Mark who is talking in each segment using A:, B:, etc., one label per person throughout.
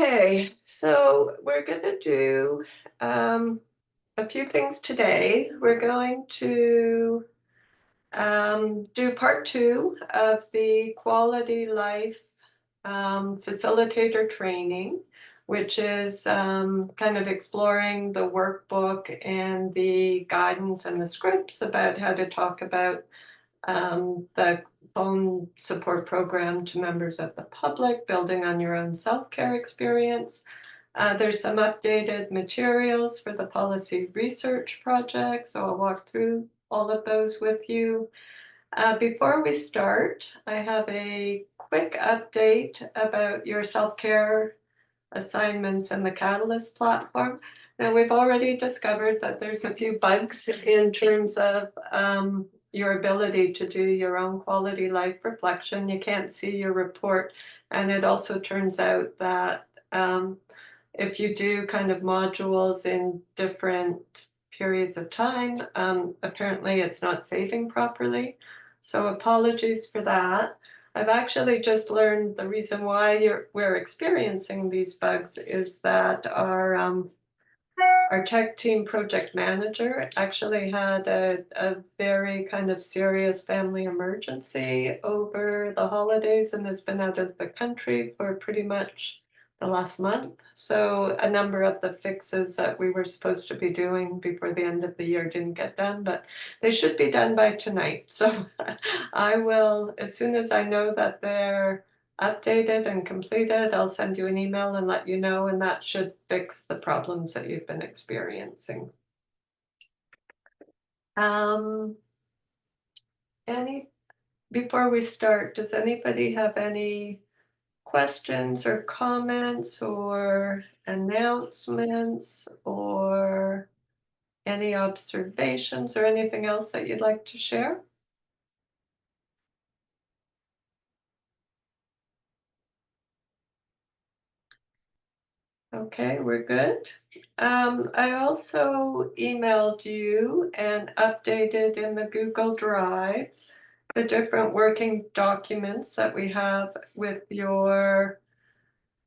A: Okay, so we're going to do a few things today. We're going to do part two of the quality life facilitator training, which is kind of exploring the workbook and the guidance and the scripts about how to talk about the phone support program to members of the public, building on your own self-care experience. There's some updated materials for the policy research project, so I'll walk through all of those with you. Before we start, I have a quick update about your self-care assignments and the Catalyst platform. Now, we've already discovered that there's a few bugs in terms of your ability to do your own quality life reflection. You can't see your report. And it also turns out that if you do kind of modules in different periods of time, apparently it's not saving properly. So apologies for that. I've actually just learned the reason why we're experiencing these bugs is that our tech team project manager actually had a very kind of serious family emergency over the holidays and has been out of the country for pretty much the last month. So a number of the fixes that we were supposed to be doing before the end of the year didn't get done, but they should be done by tonight. So I will, as soon as I know that they're updated and completed, I'll send you an email and let you know, and that should fix the problems that you've been experiencing. Um, any Before we start, does anybody have any questions or comments or announcements or any observations or anything else that you'd like to share? Okay, we're good. I also emailed you and updated in the Google Drive the different working documents that we have with your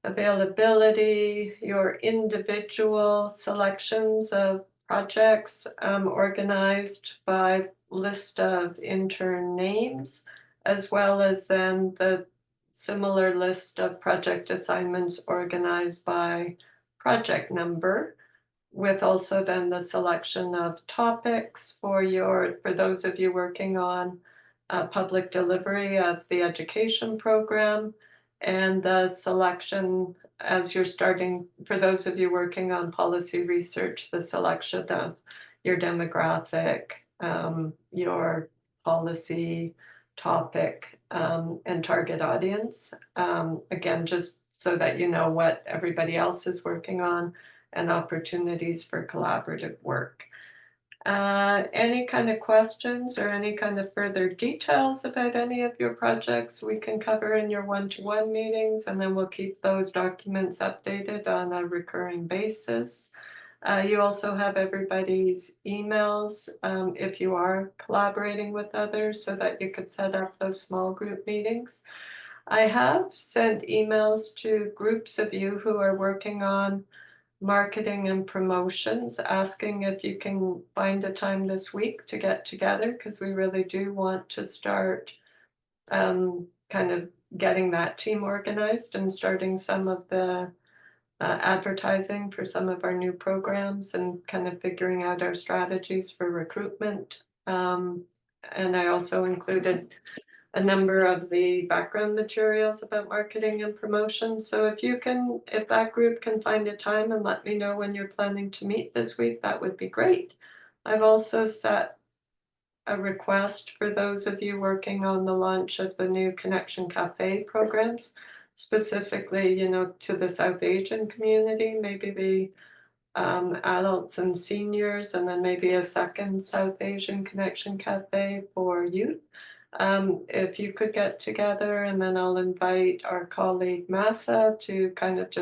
A: availability, your individual selections of projects organized by list of intern names, as well as then the similar list of project assignments organized by project number, with also then the selection of topics for those of you working on public delivery of the education program, and the selection as you're starting, for those of you working on policy research, the selection of your demographic, your policy topic, and target audience. Again, just so that you know what everybody else is working on and opportunities for collaborative work. Any kind of questions or any kind of further details about any of your projects we can cover in your one-to-one meetings, and then we'll keep those documents updated on a recurring basis. You also have everybody's emails if you are collaborating with others so that you could set up those small group meetings. I have sent emails to groups of you who are working on marketing and promotions, asking if you can find a time this week to get together, because we really do want to start kind of getting that team organized and starting some of the advertising for some of our new programs and kind of figuring out our strategies for recruitment. And I also included a number of the background materials about marketing and promotion. So if that group can find a time and let me know when you're planning to meet this week, that would be great. I've also set a request for those of you working on the launch of the new Connection Cafe programs, specifically, to the South Asian community, maybe the adults and seniors, and then maybe a second South Asian Connection Cafe for youth. If you could get together, and then I'll invite our colleague Massa to kind of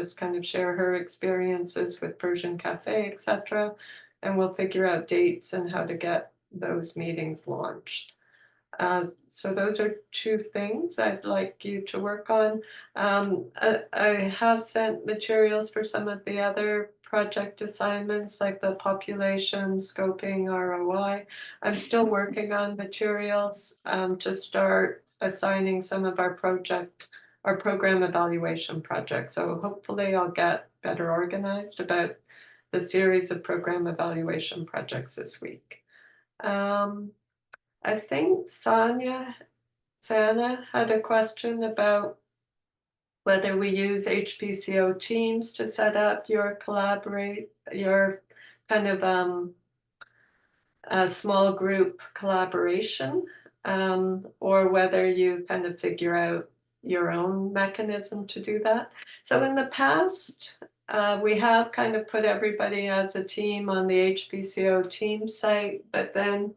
A: share her experiences with Persian Cafe, etc. And we'll figure out dates and how to get those meetings launched. So those are two things I'd like you to work on. I have sent materials for some of the other project assignments, like the population scoping ROI. I'm still working on materials to start assigning some of our program evaluation projects. So hopefully I'll get better organized about the series of program evaluation projects this week. Um, I think Sana had a question about whether we use HPCO Teams to set up your kind of a small group collaboration, or whether you kind of figure out your own mechanism to do that. So in the past, we have kind of put everybody as a team on the HPCO team site, but then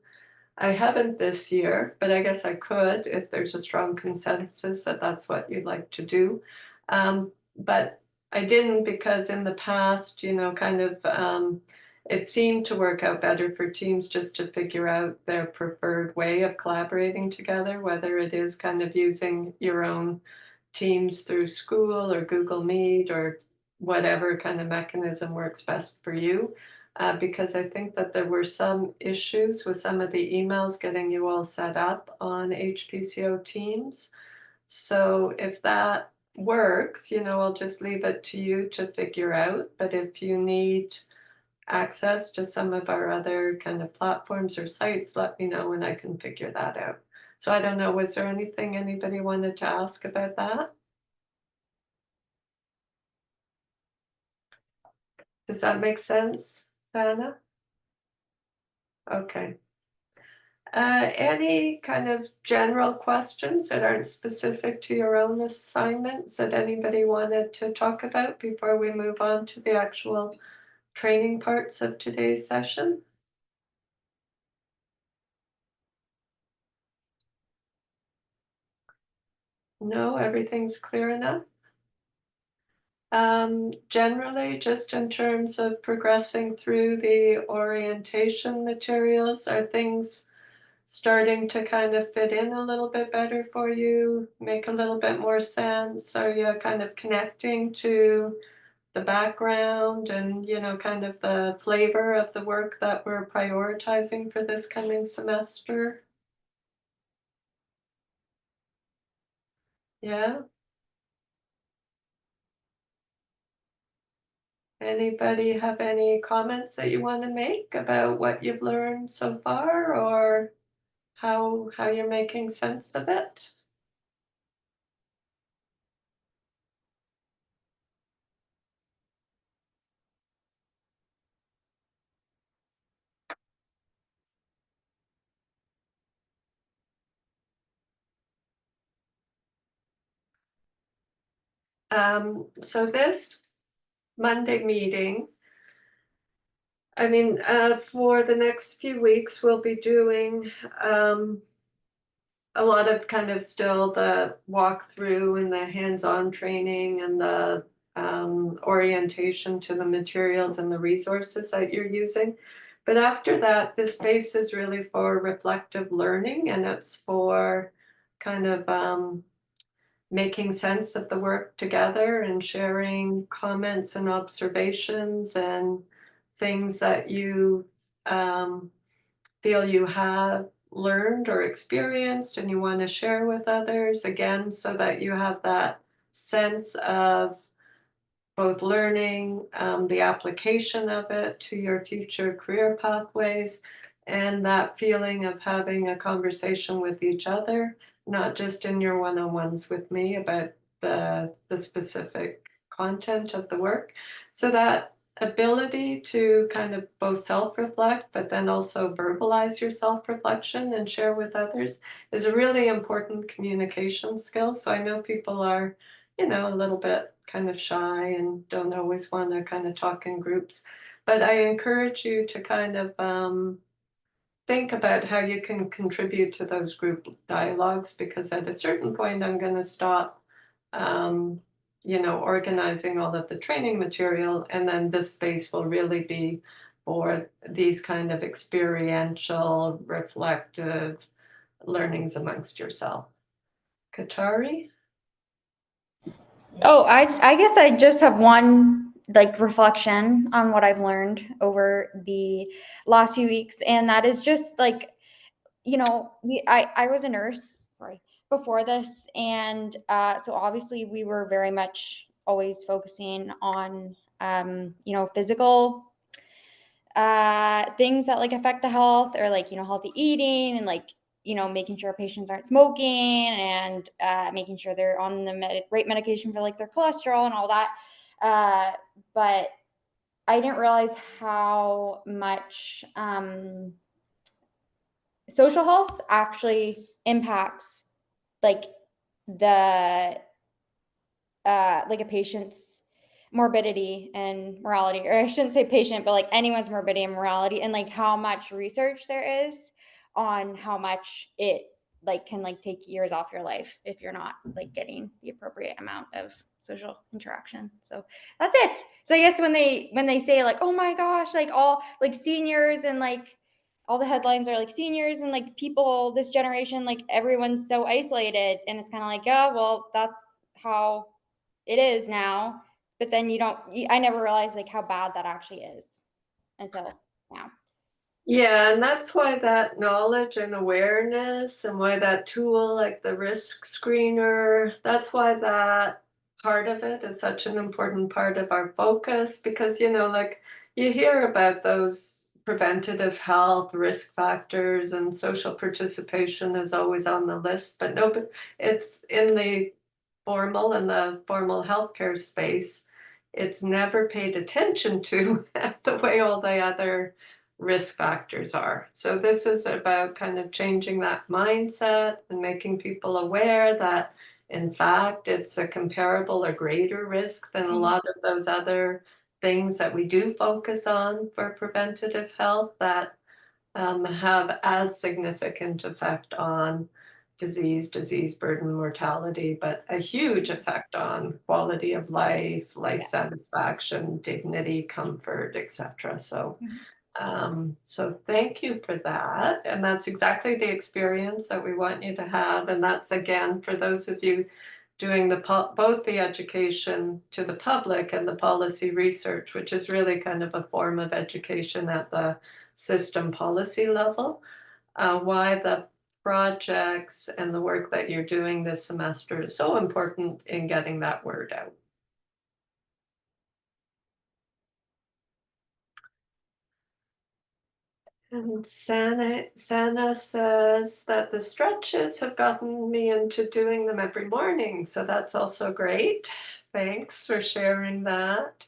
A: I haven't this year, but I guess I could if there's a strong consensus that that's what you'd like to do. But I didn't because in the past, kind of it seemed to work out better for teams just to figure out their preferred way of collaborating together, whether it is kind of using your own Teams through school or Google Meet or whatever kind of mechanism works best for you. Because I think that there were some issues with some of the emails getting you all set up on HPCO Teams. So if that works, I'll just leave it to you to figure out. But if you need access to some of our other kind of platforms or sites, let me know and I can figure that out. So I don't know, was there anything anybody wanted to ask about that? Does that make sense, Sana? Okay. Any kind of general questions that aren't specific to your own assignments that anybody wanted to talk about before we move on to the actual training parts of today's session? No, everything's clear enough? Generally, just in terms of progressing through the orientation materials, are things starting to kind of fit in a little bit better for you, make a little bit more sense? Are you kind of connecting to the background and, kind of the flavor of the work that we're prioritizing for this coming semester? Yeah? Anybody have any comments that you want to make about what you've learned so far or how you're making sense of it? So this Monday meeting, I mean, for the next few weeks, we'll be doing a lot of kind of still the walkthrough and the hands-on training and the orientation to the materials and the resources that you're using. But after that, the space is really for reflective learning, and it's for kind of making sense of the work together and sharing comments and observations and things that you um, feel you have learned or experienced and you want to share with others, again, so that you have that sense of both learning, the application of it to your future career pathways, and that feeling of having a conversation with each other, not just in your one-on-ones with me about the specific content of the work. So that ability to kind of both self-reflect, but then also verbalize your self-reflection and share with others is a really important communication skill. So I know people are a little bit kind of shy and don't always want to kind of talk in groups. But I encourage you to kind of think about how you can contribute to those group dialogues because at a certain point, I'm going to stop, um, organizing all of the training material, and then this space will really be for these kind of experiential, reflective learnings amongst yourself. Katari?
B: Oh, I guess I just have one like reflection on what I've learned over the last few weeks, and that is just like, I was a nurse, sorry, before this, and so obviously we were very much always focusing on physical things that like affect the health, or like healthy eating, and like making sure patients aren't smoking, and making sure they're on the right medication for like their cholesterol and all that. But I didn't realize how much social health actually impacts like the like a patient's morbidity and morality, or I shouldn't say patient, but like anyone's morbidity and morality, and like how much research there is on how much it like can like take years off your life if you're not like getting the appropriate amount of social interaction. So that's it. So I guess when they say like, oh my gosh, like all like seniors, and like all the headlines are like seniors and like people this generation, like everyone's so isolated, and it's kind of like, yeah, well, that's how it is now. But then I never realized like how bad that actually is until now.
A: Yeah, and that's why that knowledge and awareness, and why that tool like the risk screener, that's why that part of it is such an important part of our focus, because, like you hear about those preventative health risk factors, and social participation is always on the list, but no, but it's in the formal healthcare space. It's never paid attention to the way all the other risk factors are. So this is about kind of changing that mindset and making people aware that, in fact, it's a comparable or greater risk than a lot of those other things that we do focus on for preventative health that have as significant effect on disease burden, mortality, but a huge effect on quality of life, life satisfaction, dignity, comfort, etc. So thank you for that. And that's exactly the experience that we want you to have. And that's again for those of you doing both the education to the public and the policy research, which is really kind of a form of education at the system policy level, why the projects and the work that you're doing this semester is so important in getting that word out. And Sana says that the stretches have gotten me into doing them every morning, so that's also great. Thanks for sharing that.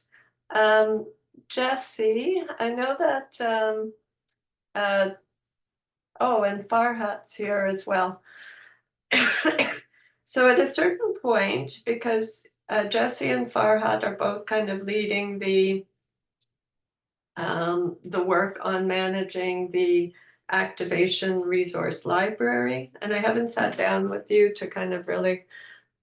A: Um, Jesse, I know that, uh, oh, and Farhat's here as well. So at a certain point, because Jesse and Farhat are both kind of leading the work on managing the activation resource library. And I haven't sat down with you to kind of really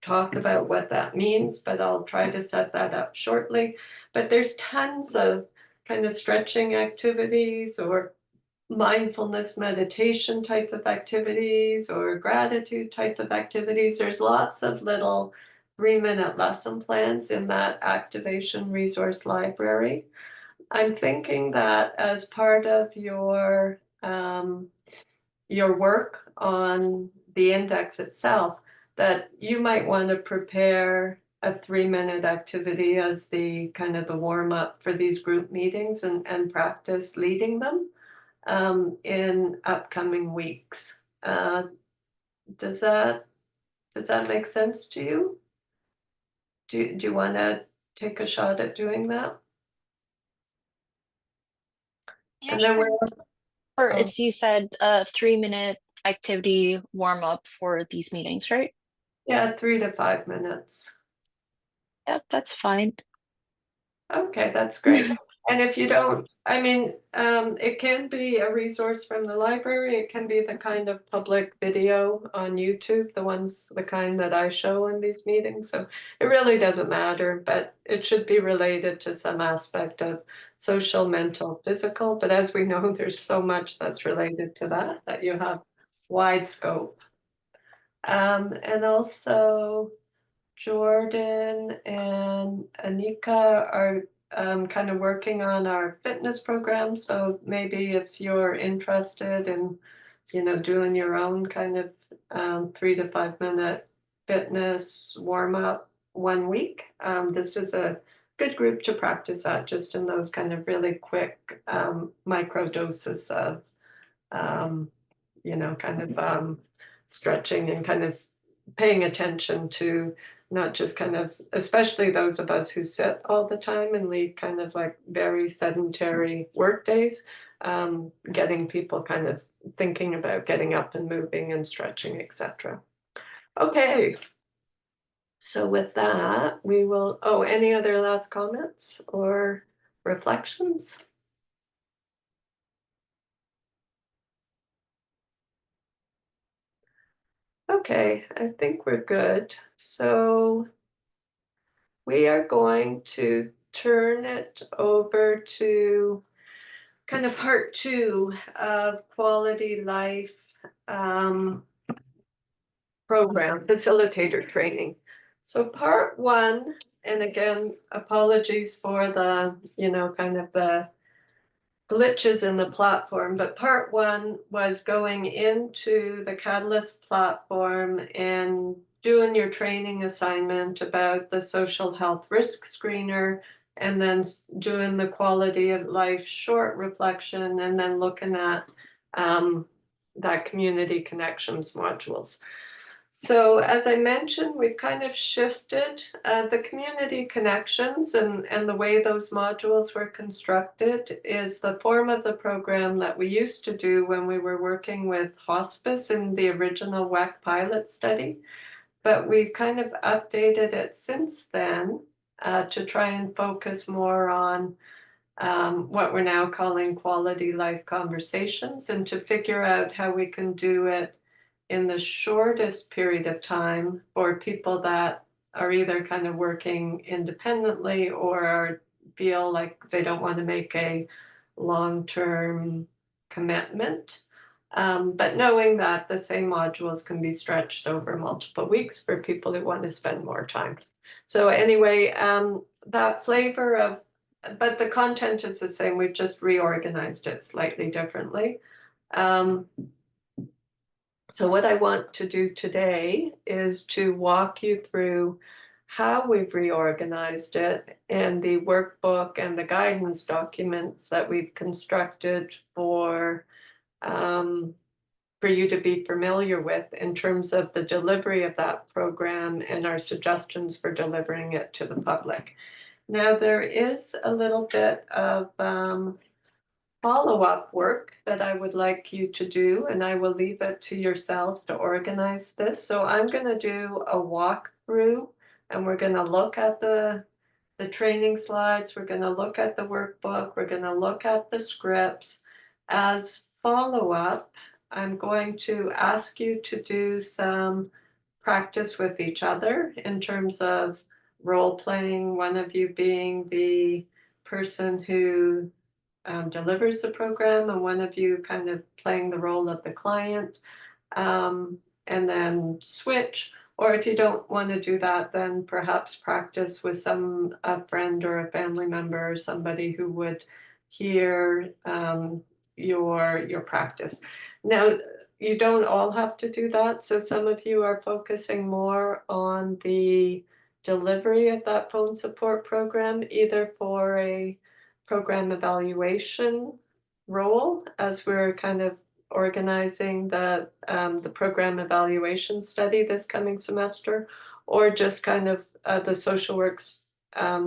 A: talk about what that means, but I'll try to set that up shortly. But there's tons of kind of stretching activities, or mindfulness meditation type of activities, or gratitude type of activities. There's lots of little 3-minute lesson plans in that activation resource library. I'm thinking that as part of your work on the index itself, that you might want to prepare a 3-minute activity as the kind of the warm up for these group meetings, and practice leading them in upcoming weeks. Does that make sense to you? Do you want to take a shot at doing that?
C: Yeah,
A: And then
C: sure.
A: we're
C: Or
A: oh,
C: it's you said a 3-minute activity warm up for these meetings, right?
A: yeah, 3 to 5 minutes.
C: Yep, that's fine.
A: Okay, that's great. And if you don't, I mean, it can be a resource from the library. It can be the kind of public video on YouTube, the kind that I show in these meetings. So it really doesn't matter, but it should be related to some aspect of social, mental, physical. But as we know, there's so much that's related to that you have wide scope. And also Jordan and Anika are kind of working on our fitness program. So maybe if you're interested in, doing your own kind of 3 to 5 minute fitness warm up 1 week, this is a good group to practice at, just in those kind of really quick micro doses of, kind of stretching and kind of paying attention to not just kind of, especially those of us who sit all the time and lead kind of like very sedentary work days, getting people kind of thinking about getting up and moving and stretching, etc. Okay. So with that, we will, any other last comments or reflections? Okay, I think we're good. So we are going to turn it over to kind of part 2 of quality life program, facilitator training. So part 1, and again, apologies for the, kind of the glitches in the platform, but part 1 was going into the Catalyst platform and doing your training assignment about the social health risk screener, and then doing the quality of life short reflection, and then looking at that community connections modules. So as I mentioned, we've kind of shifted the community connections, and the way those modules were constructed is the form of the program that we used to do when we were working with hospice in the original WEC pilot study. But we've kind of updated it since then to try and focus more on what we're now calling quality life conversations, and to figure out how we can do it in the shortest period of time for people that are either kind of working independently or feel like they don't want to make a long-term commitment. But knowing that the same modules can be stretched over multiple weeks for people who want to spend more time. So anyway, that flavor of, but the content is the same. We've just reorganized it slightly differently. So what I want to do today is to walk you through how we've reorganized it, and the workbook and the guidance documents that we've constructed for you to be familiar with in terms of the delivery of that program and our suggestions for delivering it to the public. Now, there is a little bit of follow-up work that I would like you to do, and I will leave it to yourselves to organize this. So I'm going to do a walkthrough, and we're going to look at the training slides, we're going to look at the workbook, we're going to look at the scripts. As follow-up, I'm going to ask you to do some practice with each other in terms of role-playing, one of you being the person who delivers the program, and one of you kind of playing the role of the client, and then switch. Or if you don't want to do that, then perhaps practice with a friend or a family member or somebody who would hear your practice. Now, you don't all have to do that. So some of you are focusing more on the delivery of that phone support program, either for a program evaluation role, as we're kind of organizing the program evaluation study this coming semester, or just kind of the social works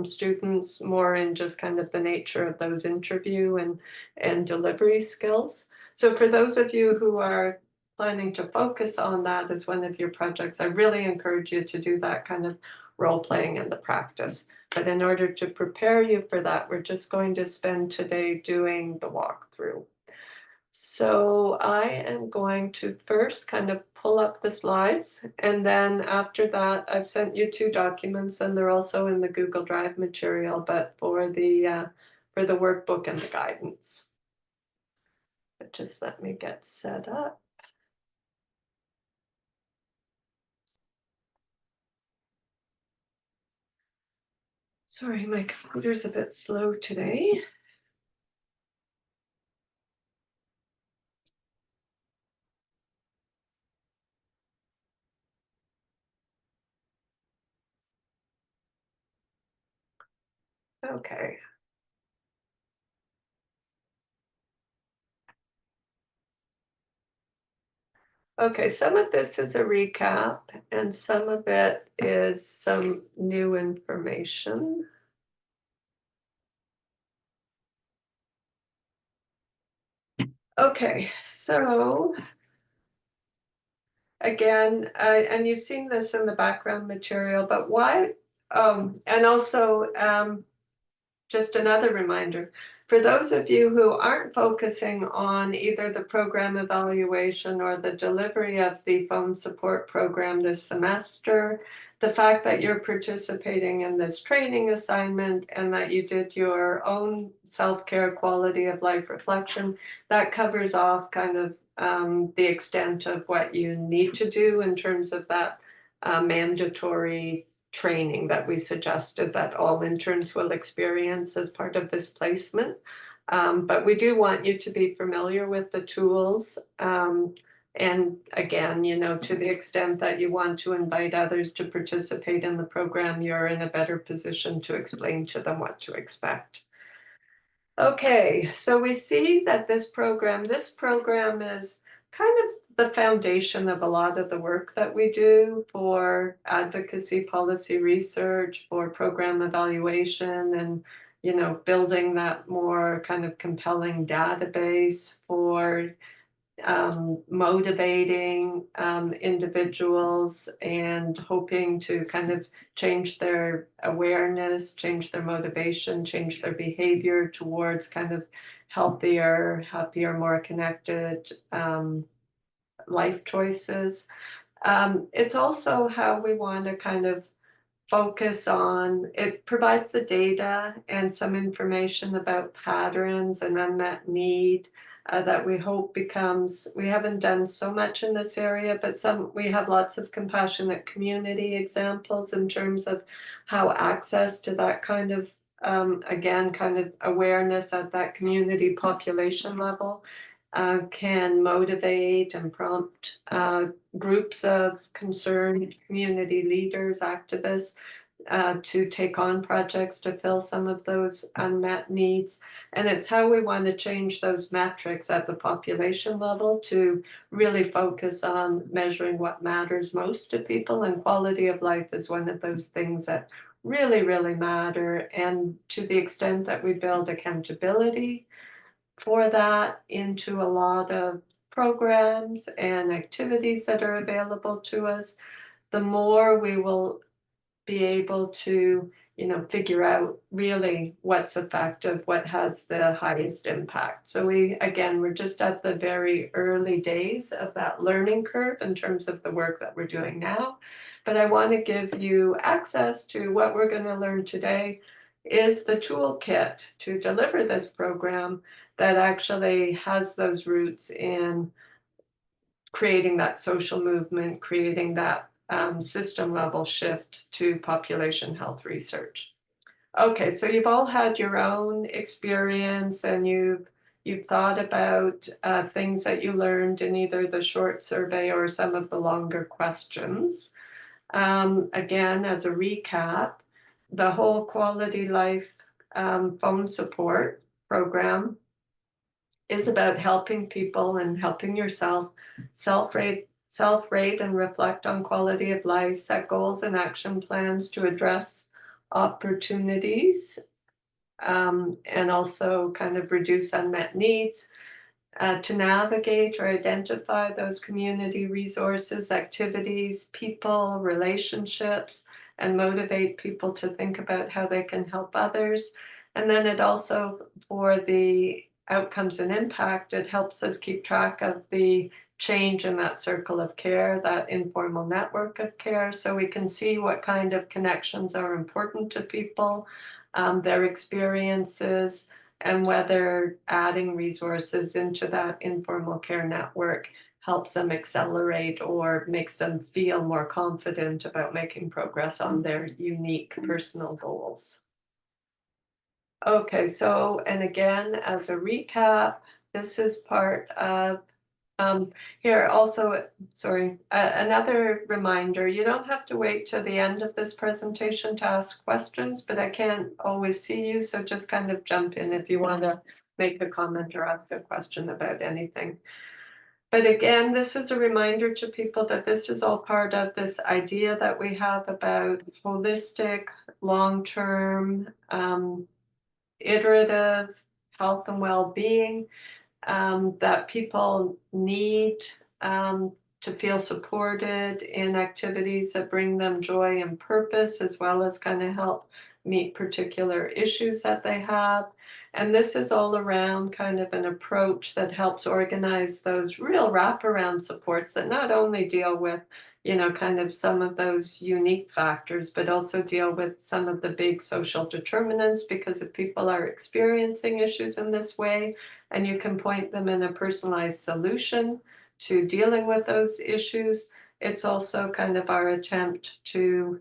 A: students more in just kind of the nature of those interview and delivery skills. So for those of you who are planning to focus on that as one of your projects, I really encourage you to do that kind of role playing in the practice. But in order to prepare you for that, we're just going to spend today doing the walkthrough. So I am going to first kind of pull up the slides, and then after that, I've sent you 2 documents, and they're also in the Google Drive material, but for the workbook and the guidance. But just let me get set up. Sorry, my computer's a bit slow today. Okay. Okay, some of this is a recap and some of it is some new information. Okay, so again, and you've seen this in the background material, but why? And also, just another reminder, for those of you who aren't focusing on either the program evaluation or the delivery of the phone support program this semester, the fact that you're participating in this training assignment and that you did your own self-care quality of life reflection, that covers off kind of the extent of what you need to do in terms of that mandatory training that we suggested that all interns will experience as part of this placement. But we do want you to be familiar with the tools. And again, to the extent that you want to invite others to participate in the program, you're in a better position to explain to them what to expect. Okay, so we see that this program is kind of the foundation of a lot of the work that we do for advocacy, policy research, for program evaluation, and building that more kind of compelling database for motivating individuals and hoping to kind of change their awareness, change their motivation, change their behavior towards kind of healthier, happier, more connected life choices. It's also how we want to kind of focus on, it provides the data and some information about patterns and unmet need that we hope becomes, we haven't done so much in this area, but we have lots of compassionate community examples in terms of how access to that kind of, again, kind of awareness at that community population level can motivate and prompt groups of concerned community leaders, activists, to take on projects to fill some of those unmet needs. And it's how we want to change those metrics at the population level to really focus on measuring what matters most to people. And quality of life is one of those things that really, really matter. And to the extent that we build accountability for that into a lot of programs and activities that are available to us, the more we will be able to, figure out really what's effective, what has the highest impact. So we're just at the very early days of that learning curve in terms of the work that we're doing now. But I want to give you access to what we're going to learn today is the toolkit to deliver this program that actually has those roots in creating that social movement, creating that system level shift to population health research. Okay, so you've all had your own experience and you've thought about things that you learned in either the short survey or some of the longer questions. Again, as a recap, the whole quality life phone support program is about helping people and helping yourself self-rate and reflect on quality of life, set goals and action plans to address opportunities, and also kind of reduce unmet needs, to navigate or identify those community resources, activities, people, relationships, and motivate people to think about how they can help others. And then it also, for the outcomes and impact, it helps us keep track of the change in that circle of care, that informal network of care, so we can see what kind of connections are important to people, their experiences, and whether adding resources into that informal care network helps them accelerate or makes them feel more confident about making progress on their unique personal goals. Okay, so, and again, as a recap, this is part of, here also, sorry, another reminder, you don't have to wait till the end of this presentation to ask questions, but I can't always see you, so just kind of jump in if you want to make a comment or ask a question about anything. But again, this is a reminder to people that this is all part of this idea that we have about holistic, long-term, iterative health and well-being, that people need, to feel supported in activities that bring them joy and purpose, as well as kind of help meet particular issues that they have. And this is all around kind of an approach that helps organize those real wraparound supports that not only deal with, kind of some of those unique factors, but also deal with some of the big social determinants, because if people are experiencing issues in this way, and you can point them in a personalized solution to dealing with those issues, it's also kind of our attempt to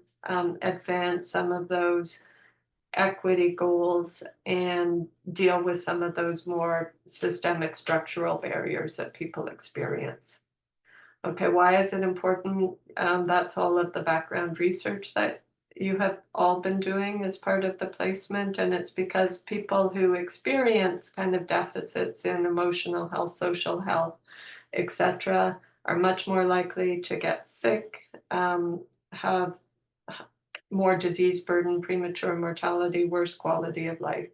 A: advance some of those equity goals and deal with some of those more systemic structural barriers that people experience. Okay, why is it important? That's all of the background research that you have all been doing as part of the placement, and it's because people who experience kind of deficits in emotional health, social health, etc., are much more likely to get sick, have more disease burden, premature mortality, worse quality of life.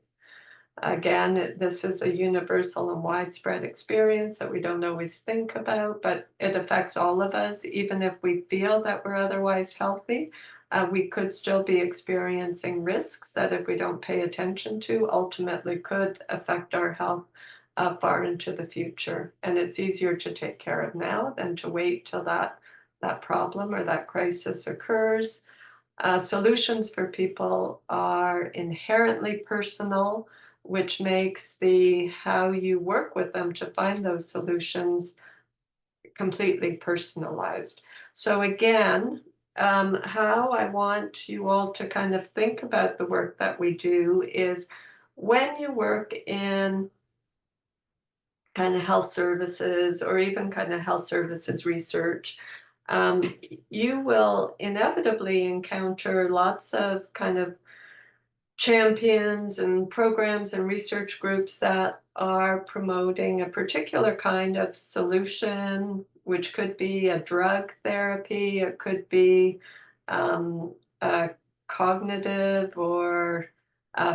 A: Again, this is a universal and widespread experience that we don't always think about, but it affects all of us. Even if we feel that we're otherwise healthy, we could still be experiencing risks that, if we don't pay attention to, ultimately could affect our health far into the future. And it's easier to take care of now than to wait till that problem or that crisis occurs. Solutions for people are inherently personal, which makes the how you work with them to find those solutions completely personalized. So again, how I want you all to kind of think about the work that we do is, when you work in kind of health services or even kind of health services research, um, you will inevitably encounter lots of kind of champions and programs and research groups that are promoting a particular kind of solution, which could be a drug therapy, it could be a cognitive or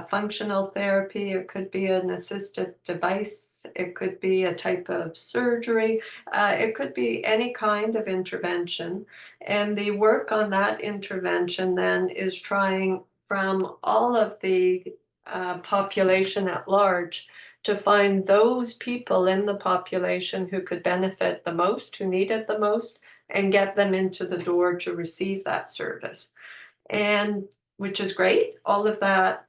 A: functional therapy, it could be an assistive device, it could be a type of surgery, it could be any kind of intervention. And the work on that intervention then is trying, from all of the population at large, to find those people in the population who could benefit the most, who need it the most, and get them into the door to receive that service. And which is great, all of that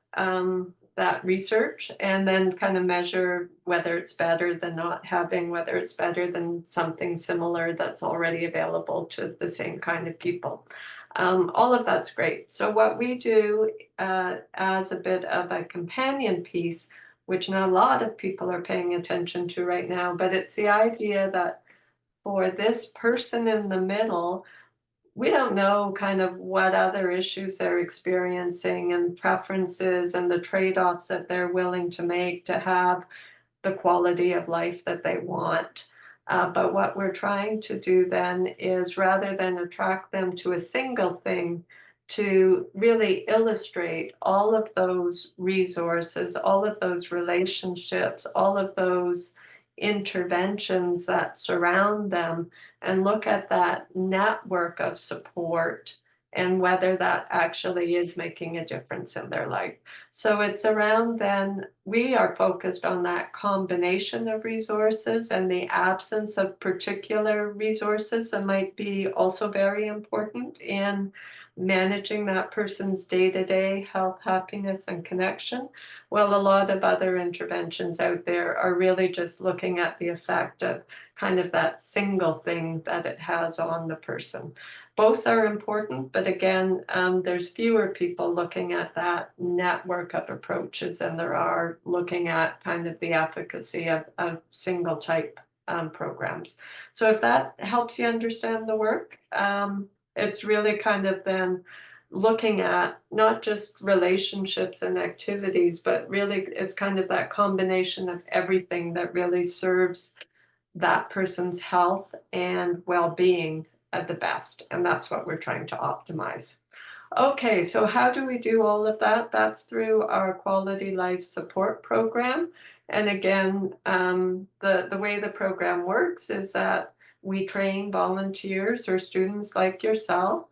A: research, and then kind of measure whether it's better than not having, whether it's better than something similar that's already available to the same kind of people. All of that's great. So what we do as a bit of a companion piece, which not a lot of people are paying attention to right now, but it's the idea that for this person in the middle, we don't know kind of what other issues they're experiencing and preferences and the trade-offs that they're willing to make to have the quality of life that they want. But what we're trying to do then is, rather than attract them to a single thing, to really illustrate all of those resources, all of those relationships, all of those interventions that surround them, and look at that network of support and whether that actually is making a difference in their life. So it's around, then we are focused on that combination of resources and the absence of particular resources that might be also very important in managing that person's day-to-day health, happiness, and connection. Well, a lot of other interventions out there are really just looking at the effect of kind of that single thing that it has on the person. Both are important, but again, there's fewer people looking at that network of approaches than there are looking at kind of the efficacy of single type programs. So if that helps you understand the work, it's really kind of then looking at not just relationships and activities, but really it's kind of that combination of everything that really serves that person's health and well-being at the best. And that's what we're trying to optimize. Okay, so how do we do all of that? That's through our quality life support program. And again, the way the program works is that we train volunteers or students like yourself.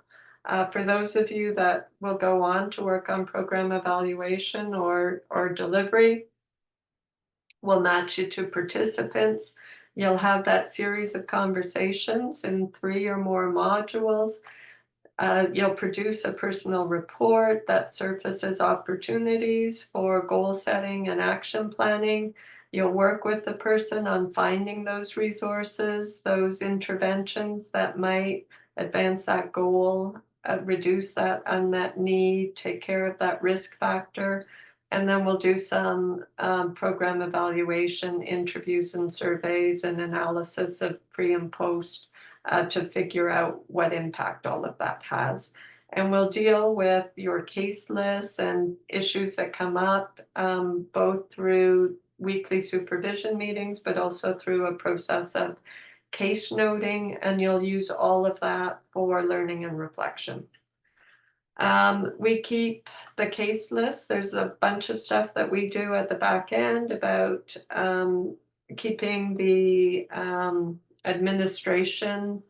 A: For those of you that will go on to work on program evaluation or delivery, we'll match you to participants. You'll have that series of conversations in 3 or more modules. You'll produce a personal report that surfaces opportunities for goal setting and action planning. You'll work with the person on finding those resources, those interventions that might advance that goal, reduce that unmet need, take care of that risk factor. And then we'll do some program evaluation, interviews and surveys and analysis of pre and post to figure out what impact all of that has. And we'll deal with your case lists and issues that come up, both through weekly supervision meetings, but also through a process of case noting, and you'll use all of that for learning and reflection. We keep the case list. There's a bunch of stuff that we do at the back end about keeping the administration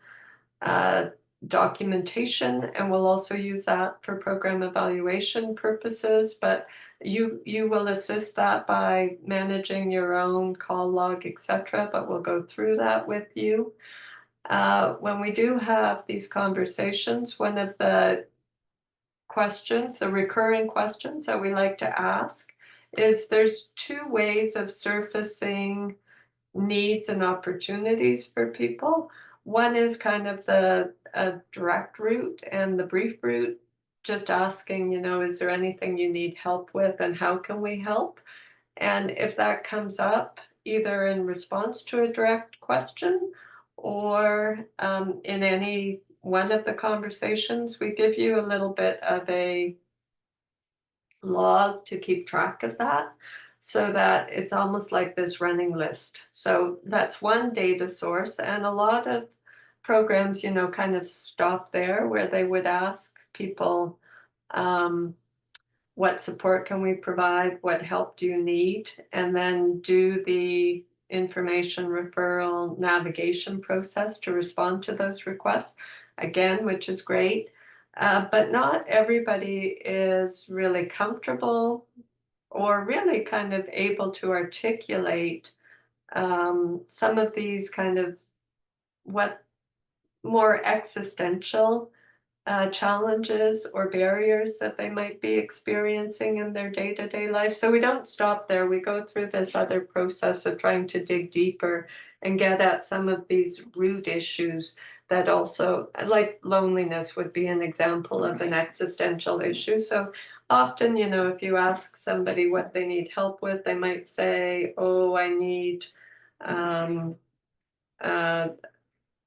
A: documentation, and we'll also use that for program evaluation purposes, but you will assist that by managing your own call log, etc., but we'll go through that with you. When we do have these conversations, one of the questions, the recurring questions that we like to ask is there's 2 ways of surfacing needs and opportunities for people. One is kind of the direct route and the brief route, just asking, is there anything you need help with and how can we help? And if that comes up, either in response to a direct question or in any one of the conversations, we give you a little bit of a log to keep track of that so that it's almost like this running list. So that's one data source, and a lot of programs, kind of stop there where they would ask people, what support can we provide? What help do you need? And then do the information referral navigation process to respond to those requests, again, which is great. But not everybody is really comfortable or really kind of able to articulate some of these kind of what more existential challenges or barriers that they might be experiencing in their day-to-day life. So we don't stop there. We go through this other process of trying to dig deeper and get at some of these root issues that also, like loneliness would be an example of an existential issue. So often, if you ask somebody what they need help with, they might say, oh, I need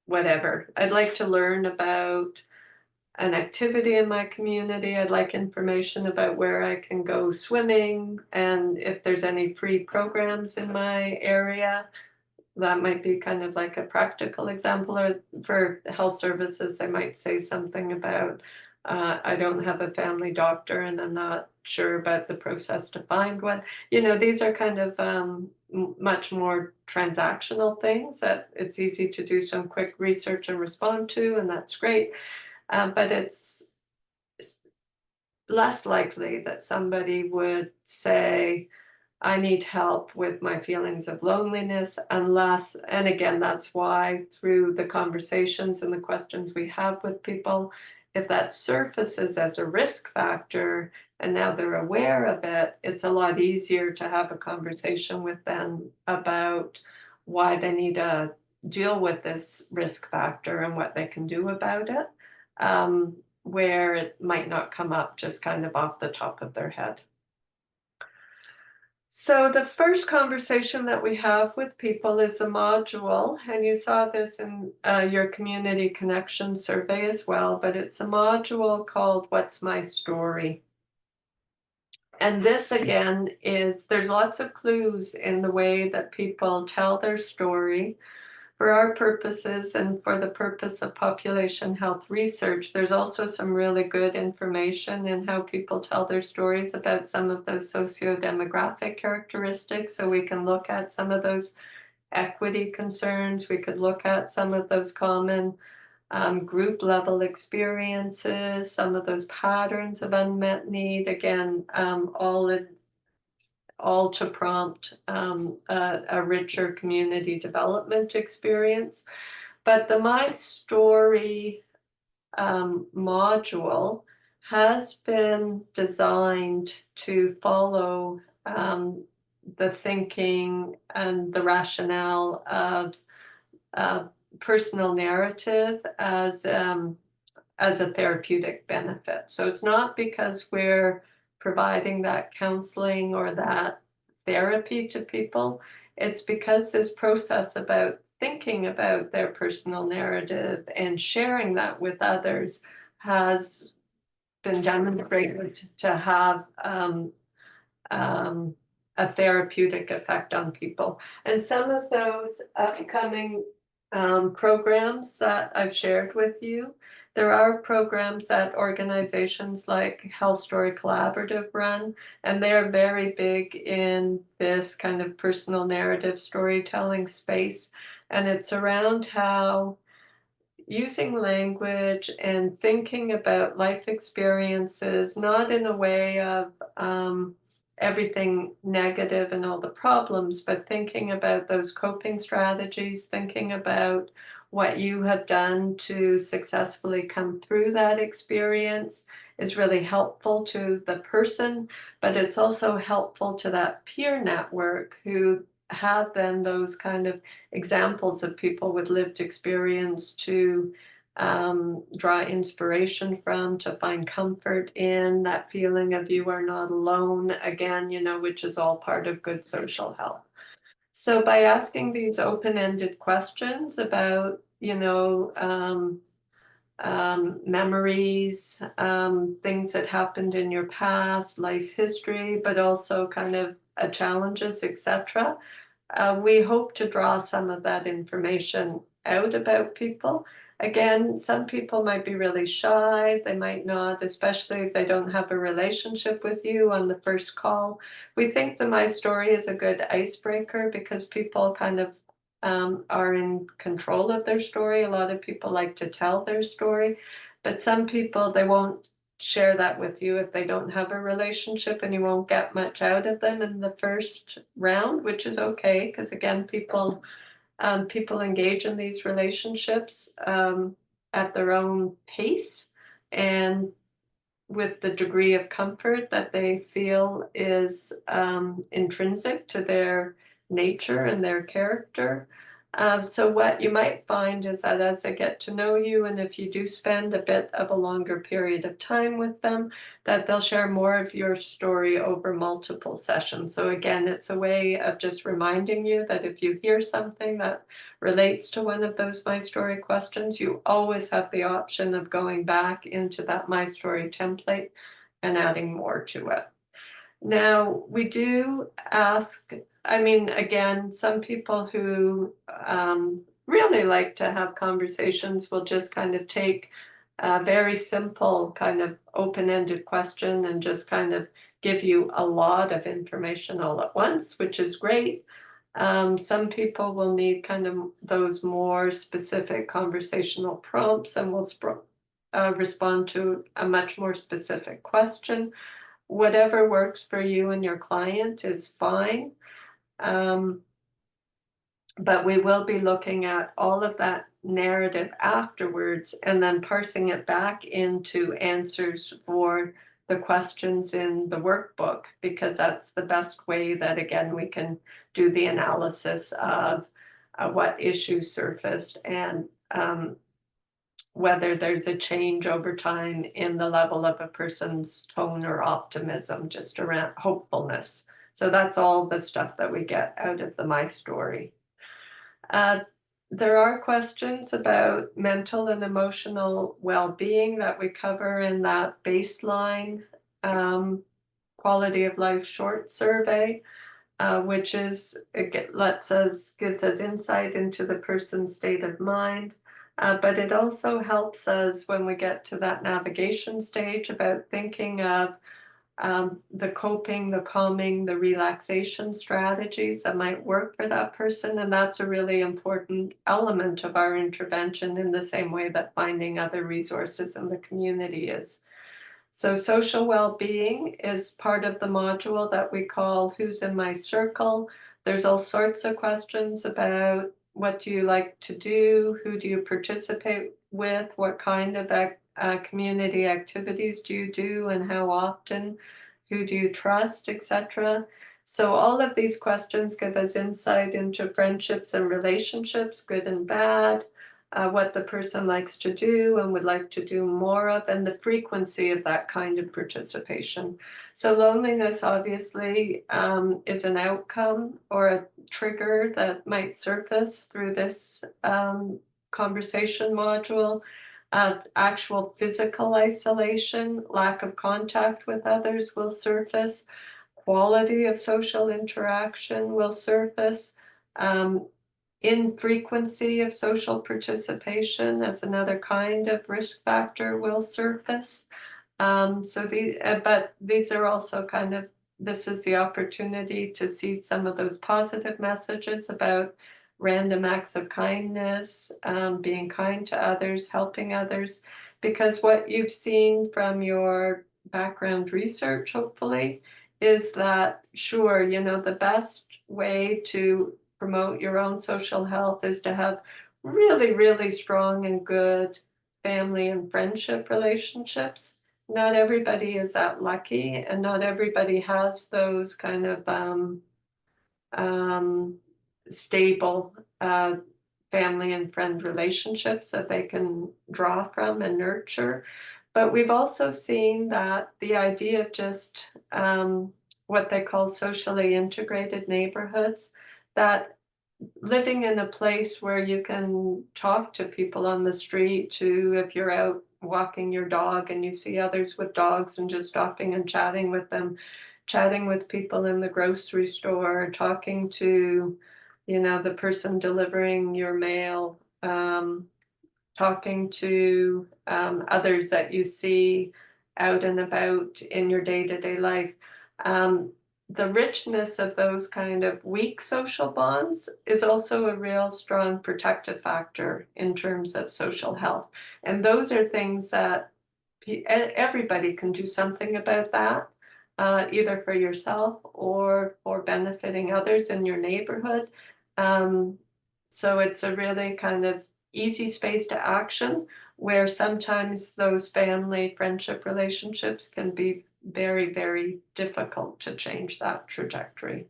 A: whatever. I'd like to learn about an activity in my community. I'd like information about where I can go swimming and if there's any free programs in my area. That might be kind of like a practical example. Or for health services, I might say something about, I don't have a family doctor and I'm not sure about the process to find one. These are kind of much more transactional things that it's easy to do some quick research and respond to, and that's great. But it's less likely that somebody would say, I need help with my feelings of loneliness, unless, and again, that's why through the conversations and the questions we have with people, if that surfaces as a risk factor and now they're aware of it, it's a lot easier to have a conversation with them about why they need to deal with this risk factor and what they can do about it, where it might not come up just kind of off the top of their head. So the first conversation that we have with people is a module, and you saw this in your community connection survey as well, but it's a module called What's My Story? And this again there's lots of clues in the way that people tell their story. For our purposes and for the purpose of population health research, there's also some really good information in how people tell their stories about some of those socio-demographic characteristics. So we can look at some of those equity concerns. We could look at some of those common group level experiences, some of those patterns of unmet need, again, all to prompt a richer community development experience. But the My Story module has been designed to follow the thinking and the rationale of personal narrative as a therapeutic benefit. So it's not because we're providing that counseling or that therapy to people. It's because this process about thinking about their personal narrative and sharing that with others has been demonstrated to have a therapeutic effect on people. And some of those upcoming programs that I've shared with you, there are programs that organizations like Health Story Collaborative run, and they're very big in this kind of personal narrative storytelling space. And it's around how using language and thinking about life experiences, not in a way of everything negative and all the problems, but thinking about those coping strategies, thinking about what you have done to successfully come through that experience is really helpful to the person, but it's also helpful to that peer network who have then those kind of examples of people with lived experience to draw inspiration from, to find comfort in that feeling of you are not alone, again, which is all part of good social health. So by asking these open-ended questions about, memories, things that happened in your past, life history, but also kind of challenges, etc. We hope to draw some of that information out about people. Again, some people might be really shy. They might not, especially if they don't have a relationship with you on the first call. We think the My Story is a good icebreaker because people kind of are in control of their story. A lot of people like to tell their story, but some people, they won't share that with you if they don't have a relationship, and you won't get much out of them in the first round, which is okay, because again, people engage in these relationships at their own pace and with the degree of comfort that they feel is intrinsic to their nature and their character. So what you might find is that as they get to know you, and if you do spend a bit of a longer period of time with them, that they'll share more of your story over multiple sessions. So again, it's a way of just reminding you that if you hear something that relates to one of those My Story questions, you always have the option of going back into that My Story template and adding more to it. Now, we do ask, again, some people who really like to have conversations will just kind of take a very simple kind of open-ended question and just kind of give you a lot of information all at once, which is great. Some people will need kind of those more specific conversational prompts and will respond to a much more specific question. Whatever works for you and your client is fine. But we will be looking at all of that narrative afterwards and then parsing it back into answers for the questions in the workbook, because that's the best way that, again, we can do the analysis of what issues surfaced and whether there's a change over time in the level of a person's tone or optimism, just around hopefulness. So that's all the stuff that we get out of the My Story. There are questions about mental and emotional well-being that we cover in that baseline quality of life short survey, which is gives us insight into the person's state of mind. But it also helps us when we get to that navigation stage about thinking of the coping, the calming, the relaxation strategies that might work for that person. And that's a really important element of our intervention, in the same way that finding other resources in the community is. So social well-being is part of the module that we call Who's in My Circle. There's all sorts of questions about what do you like to do, who do you participate with, what kind of community activities do you do and how often, who do you trust, etc. So all of these questions give us insight into friendships and relationships, good and bad, what the person likes to do and would like to do more of, and the frequency of that kind of participation. So loneliness obviously is an outcome or a trigger that might surface through this conversation module. Actual physical isolation, lack of contact with others will surface. Quality of social interaction will surface. Infrequency of social participation as another kind of risk factor will surface. But these are also this is the opportunity to see some of those positive messages about random acts of kindness, being kind to others, helping others, because what you've seen from your background research, hopefully, is that, sure, the best way to promote your own social health is to have really, really strong and good family and friendship relationships. Not everybody is that lucky, and not everybody has those kind of stable family and friend relationships that they can draw from and nurture. But we've also seen that the idea of just what they call socially integrated neighborhoods, that living in a place where you can talk to people on the street, to if you're out walking your dog and you see others with dogs and just stopping and chatting with them, chatting with people in the grocery store, talking to, the person delivering your mail, talking to others that you see out and about in your day-to-day life. The richness of those kind of weak social bonds is also a real strong protective factor in terms of social health. And those are things that everybody can do something about that, either for yourself or for benefiting others in your neighborhood. So it's a really kind of easy space to action, where sometimes those family friendship relationships can be very, very difficult to change that trajectory.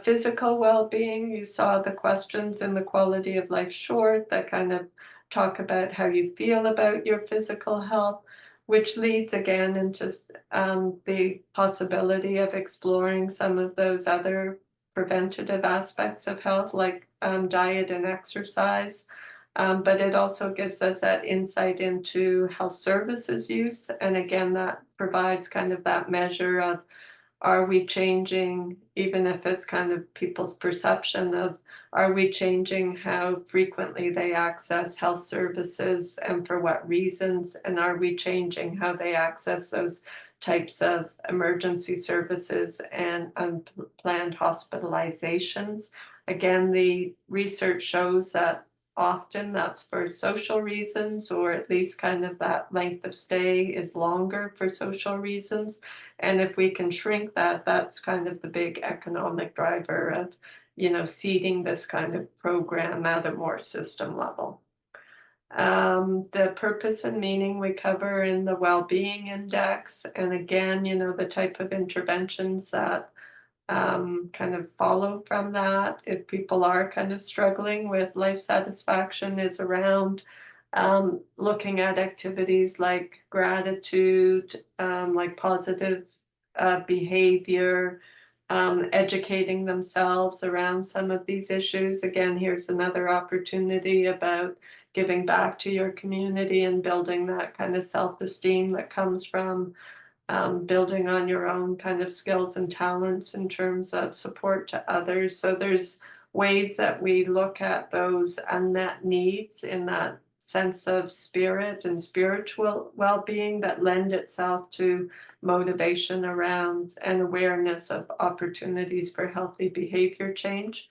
A: Physical well-being, you saw the questions in the quality of life short that kind of talk about how you feel about your physical health, which leads again into the possibility of exploring some of those other preventative aspects of health, like diet and exercise. But it also gives us that insight into health services use. And again, that provides kind of that measure of, are we changing, even if it's kind of people's perception of, are we changing how frequently they access health services and for what reasons? And are we changing how they access those types of emergency services and unplanned hospitalizations? Again, the research shows that often that's for social reasons, or at least kind of that length of stay is longer for social reasons. And if we can shrink that, that's kind of the big economic driver of, seeding this kind of program at a more system level. The purpose and meaning we cover in the well-being index, and again, the type of interventions that kind of follow from that, if people are kind of struggling with life satisfaction, is around looking at activities like gratitude, like positive behavior, educating themselves around some of these issues. Again, here's another opportunity about giving back to your community and building that kind of self-esteem that comes from building on your own kind of skills and talents in terms of support to others. So there's ways that we look at those unmet needs in that sense of spirit and spiritual well-being that lend itself to motivation around and awareness of opportunities for healthy behavior change.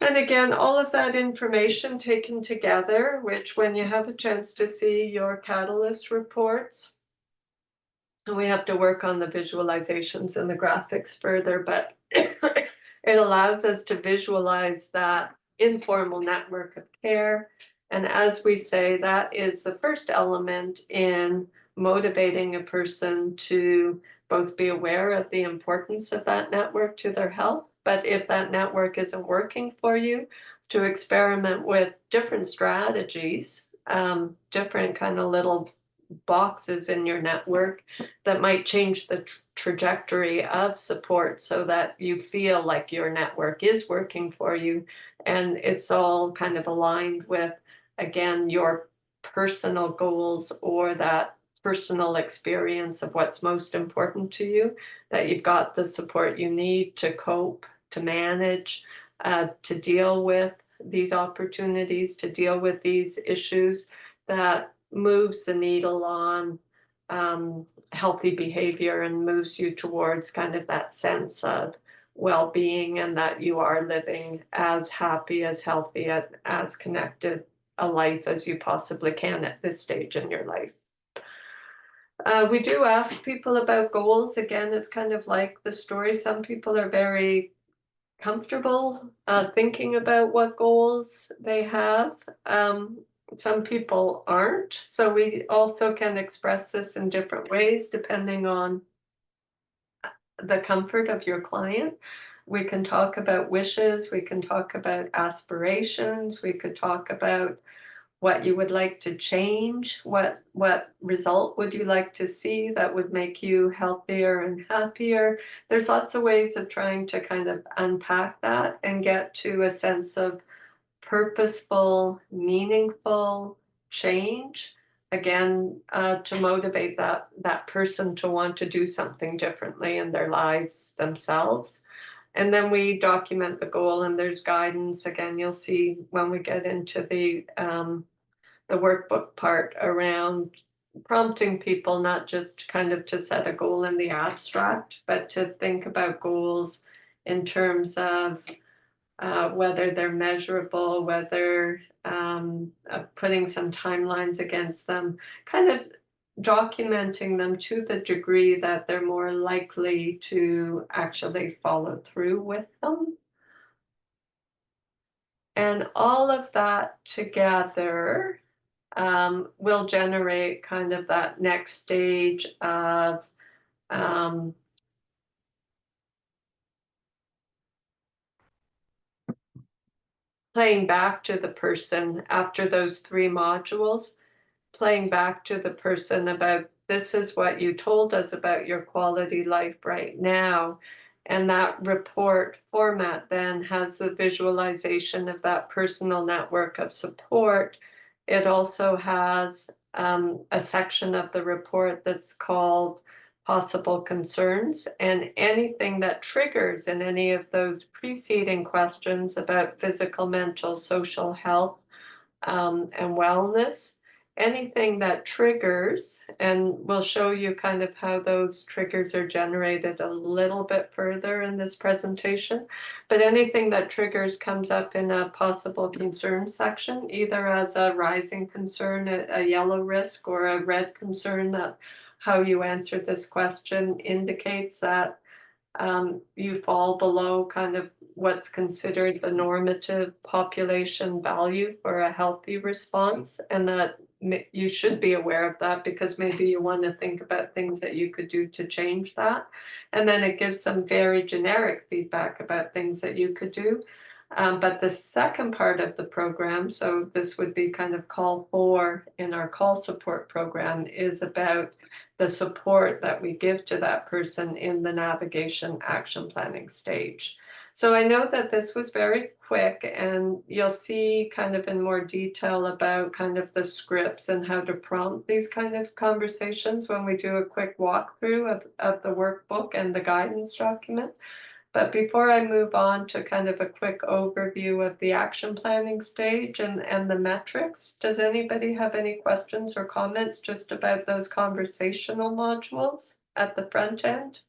A: And again, all of that information taken together, which when you have a chance to see your Catalyst reports, we have to work on the visualizations and the graphics further, but it allows us to visualize that informal network of care. And as we say, that is the first element in motivating a person to both be aware of the importance of that network to their health, but if that network isn't working for you, to experiment with different strategies, different kind of little boxes in your network that might change the trajectory of support so that you feel like your network is working for you, and it's all kind of aligned with, again, your personal goals or that personal experience of what's most important to you, that you've got the support you need to cope, to manage, to deal with these opportunities, to deal with these issues, that moves the needle on healthy behavior and moves you towards kind of that sense of well-being, and that you are living as happy, as healthy, as connected a life as you possibly can at this stage in your life. We do ask people about goals. Again, it's kind of like the story. Some people are very comfortable thinking about what goals they have. Some people aren't. So we also can express this in different ways depending on the comfort of your client. We can talk about wishes, we can talk about aspirations, we could talk about what you would like to change, what result would you like to see that would make you healthier and happier. There's lots of ways of trying to kind of unpack that and get to a sense of purposeful, meaningful change, again, to motivate that person to want to do something differently in their lives themselves. And then we document the goal, and there's guidance. Again, you'll see when we get into the workbook part around prompting people not just kind of to set a goal in the abstract, but to think about goals in terms of whether they're measurable, whether putting some timelines against them, kind of documenting them to the degree that they're more likely to actually follow through with them. And all of that together will generate kind of that next stage of playing back to the person after those 3 modules, playing back to the person about, this is what you told us about your quality life right now. And that report format then has the visualization of that personal network of support. It also has a section of the report that's called possible concerns, and anything that triggers in any of those preceding questions about physical, mental, social health, and wellness, anything that triggers, and we'll show you kind of how those triggers are generated a little bit further in this presentation, but anything that triggers comes up in a possible concern section, either as a rising concern, a yellow risk, or a red concern, that how you answered this question indicates that you fall below kind of what's considered the normative population value for a healthy response, and that you should be aware of that because maybe you want to think about things that you could do to change that. And then it gives some very generic feedback about things that you could do. But the second part of the program, so this would be kind of call 4 in our call support program, is about the support that we give to that person in the navigation action planning stage. So I know that this was very quick, and you'll see kind of in more detail about kind of the scripts and how to prompt these kind of conversations when we do a quick walkthrough of the workbook and the guidance document. But before I move on to kind of a quick overview of the action planning stage and the metrics, does anybody have any questions or comments just about those conversational modules at the front end?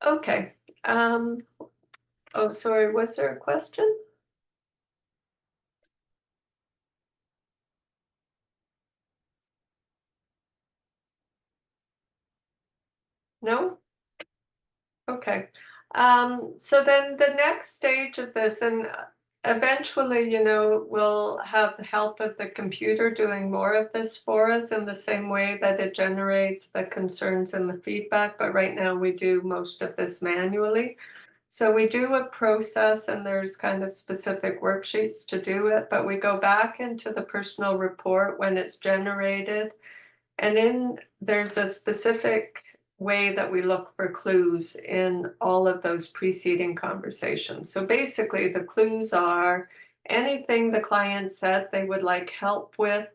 A: Okay. Oh, sorry, was there a question? No? Okay. So then the next stage of this, and eventually, we'll have the help of the computer doing more of this for us in the same way that it generates the concerns and the feedback. But right now we do most of this manually. So we do a process and there's kind of specific worksheets to do it, but we go back into the personal report when it's generated. And there's a specific way that we look for clues in all of those preceding conversations. So basically, the clues are anything the client said they would like help with,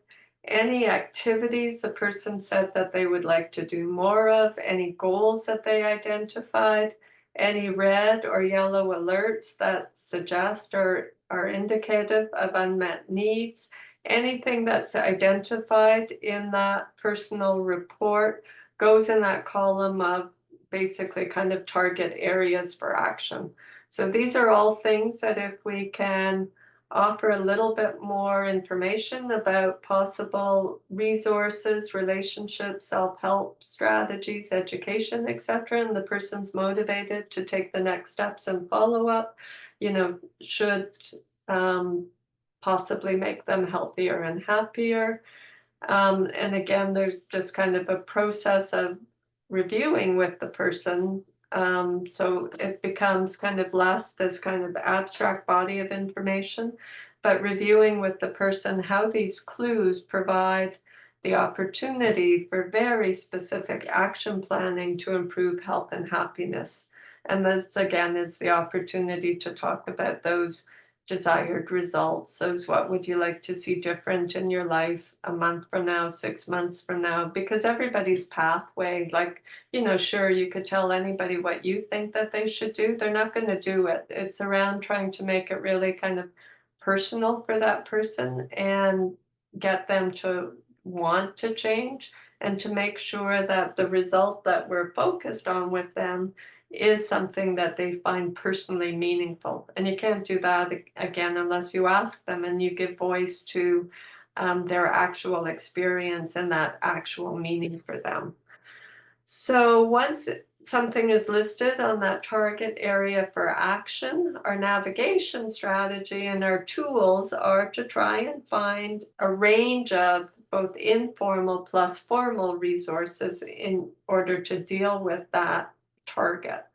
A: any activities the person said that they would like to do more of, any goals that they identified, any red or yellow alerts that suggest or are indicative of unmet needs. Anything that's identified in that personal report goes in that column of basically kind of target areas for action. So these are all things that if we can offer a little bit more information about possible resources, relationships, self-help strategies, education, etc., and the person's motivated to take the next steps and follow up, should possibly make them healthier and happier. And again, there's just kind of a process of reviewing with the person. So it becomes kind of less this kind of abstract body of information, but reviewing with the person how these clues provide the opportunity for very specific action planning to improve health and happiness. And this again is the opportunity to talk about those desired results. So what would you like to see different in your life a month from now, 6 months from now? Because everybody's pathway, like, sure, you could tell anybody what you think that they should do. They're not going to do it. It's around trying to make it really kind of personal for that person and get them to want to change and to make sure that the result that we're focused on with them is something that they find personally meaningful. And you can't do that again unless you ask them and you give voice to their actual experience and that actual meaning for them. So once something is listed on that target area for action, our navigation strategy and our tools are to try and find a range of both informal plus formal resources in order to deal with that target.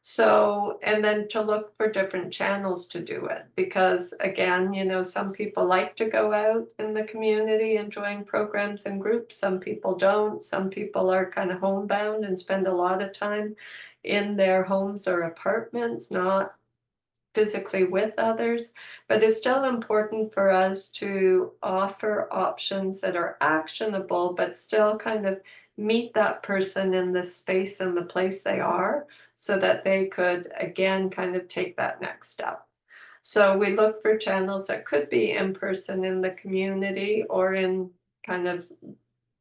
A: So, and then to look for different channels to do it, because again, some people like to go out in the community and join programs and groups. Some people don't. Some people are kind of homebound and spend a lot of time in their homes or apartments, not physically with others, but it's still important for us to offer options that are actionable, but still kind of meet that person in the space and the place they are so that they could, again, kind of take that next step. So we look for channels that could be in person in the community or in kind of,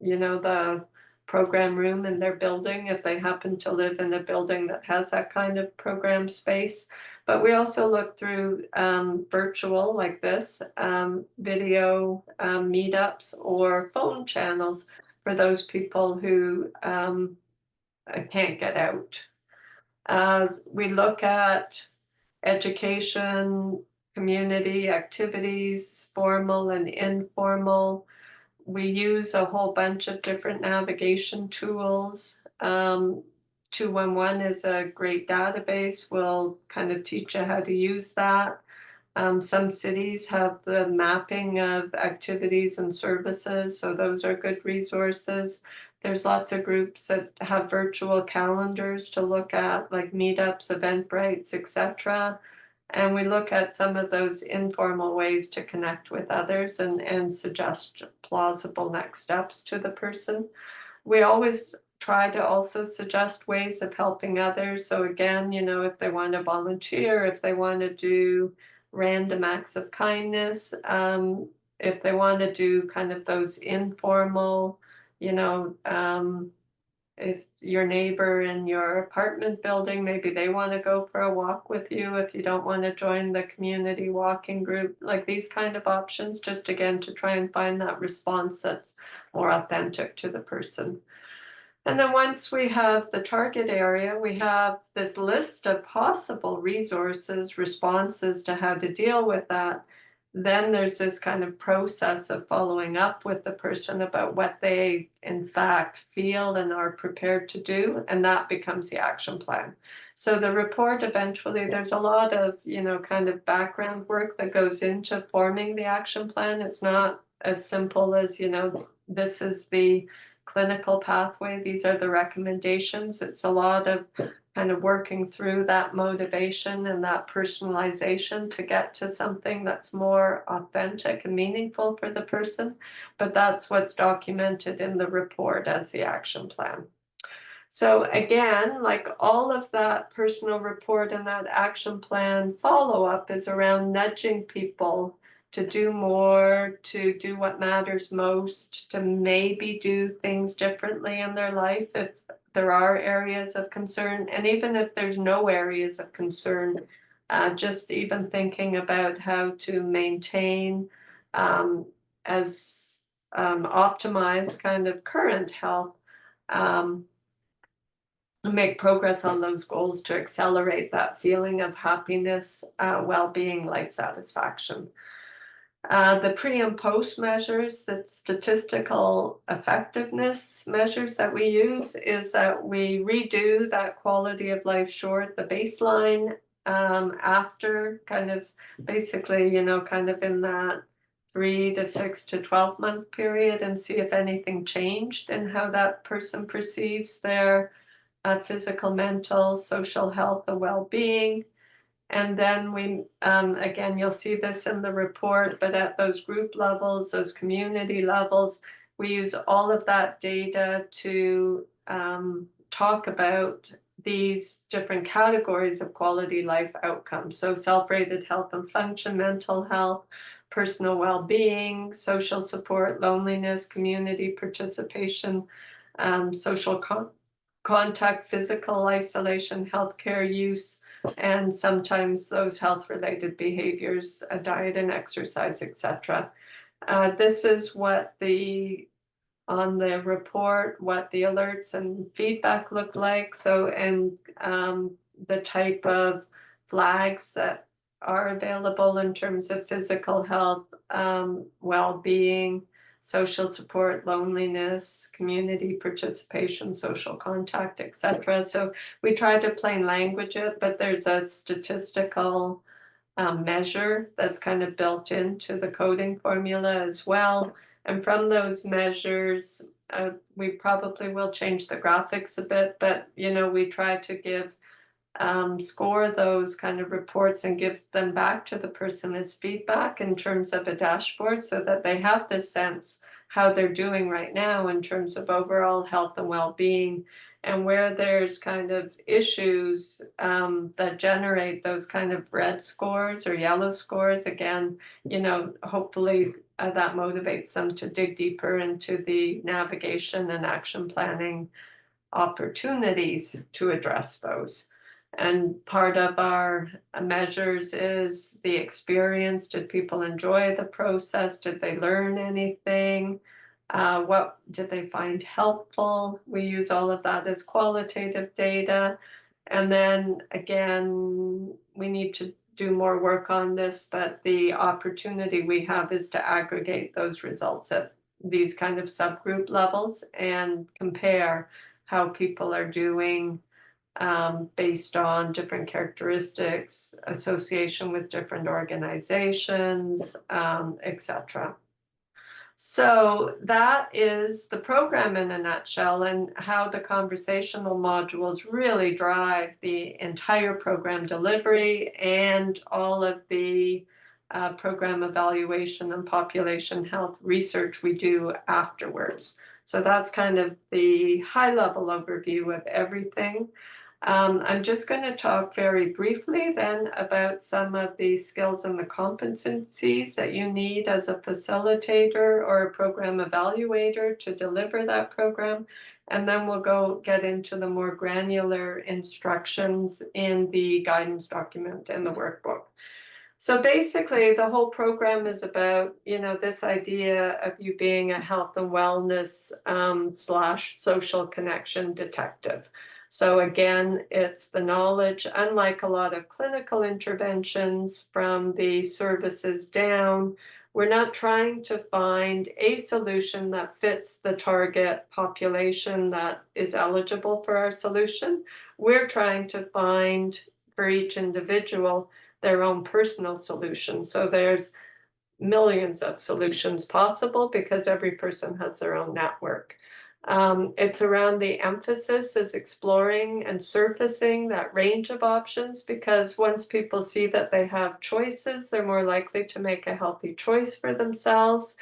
A: the program room in their building if they happen to live in a building that has that kind of program space. But we also look through virtual like this, video meetups or phone channels for those people who can't get out. We look at education, community activities, formal and informal. We use a whole bunch of different navigation tools. 211 is a great database. We'll kind of teach you how to use that. Some cities have the mapping of activities and services, so those are good resources. There's lots of groups that have virtual calendars to look at, like meetups, Eventbrites, etc. And we look at some of those informal ways to connect with others and suggest plausible next steps to the person. We always try to also suggest ways of helping others. So again, if they want to volunteer, if they want to do random acts of kindness, if they want to do kind of those informal, if your neighbor in your apartment building, maybe they want to go for a walk with you if you don't want to join the community walking group, like these kind of options, just again to try and find that response that's more authentic to the person. And then once we have the target area, we have this list of possible resources, responses to how to deal with that. Then there's this kind of process of following up with the person about what they in fact feel and are prepared to do, and that becomes the action plan. So the report eventually, there's a lot of, kind of background work that goes into forming the action plan. It's not as simple as, this is the clinical pathway, these are the recommendations. It's a lot of kind of working through that motivation and that personalization to get to something that's more authentic and meaningful for the person. But that's what's documented in the report as the action plan. So again, like all of that personal report and that action plan follow-up is around nudging people to do more, to do what matters most, to maybe do things differently in their life if there are areas of concern. And even if there's no areas of concern, just even thinking about how to maintain as optimize kind of current health, make progress on those goals to accelerate that feeling of happiness, well-being, life satisfaction. The pre and post measures, the statistical effectiveness measures that we use is that we redo that quality of life short, the baseline, after kind of basically, kind of in that 3 to 6 to 12-month period and see if anything changed in how that person perceives their physical, mental, social health, and well-being. And then we, again, you'll see this in the report, but at those group levels, those community levels, we use all of that data to talk about these different categories of quality life outcomes. So self-rated health and function, mental health, personal well-being, social support, loneliness, community participation, social contact, physical isolation, healthcare use, and sometimes those health-related behaviors, diet and exercise, etc. This is what on the report, what the alerts and feedback look like. So, and the type of flags that are available in terms of physical health, well-being, social support, loneliness, community participation, social contact, etc. So we try to plain language it, but there's a statistical measure that's kind of built into the coding formula as well. And from those measures, we probably will change the graphics a bit, but we try to score those kind of reports and give them back to the person as feedback in terms of a dashboard so that they have this sense how they're doing right now in terms of overall health and well-being And where there's kind of issues that generate those kind of red scores or yellow scores, again, hopefully that motivates them to dig deeper into the navigation and action planning opportunities to address those. And part of our measures is the experience. Did people enjoy the process? Did they learn anything? What did they find helpful? We use all of that as qualitative data. And then again, we need to do more work on this, but the opportunity we have is to aggregate those results at these kind of subgroup levels and compare how people are doing based on different characteristics, association with different organizations, etc. So that is the program in a nutshell, and how the conversational modules really drive the entire program delivery and all of the program evaluation and population health research we do afterwards. So that's kind of the high-level overview of everything. I'm just going to talk very briefly then about some of the skills and the competencies that you need as a facilitator or a program evaluator to deliver that program. And then we'll get into the more granular instructions in the guidance document and the workbook. So basically, the whole program is about, this idea of you being a health and wellness / social connection detective. So again, it's the knowledge, unlike a lot of clinical interventions from the services down, we're not trying to find a solution that fits the target population that is eligible for our solution. We're trying to find, for each individual, their own personal solution. So there's millions of solutions possible because every person has their own network. It's around the emphasis is exploring and surfacing that range of options, because once people see that they have choices, they're more likely to make a healthy choice for themselves.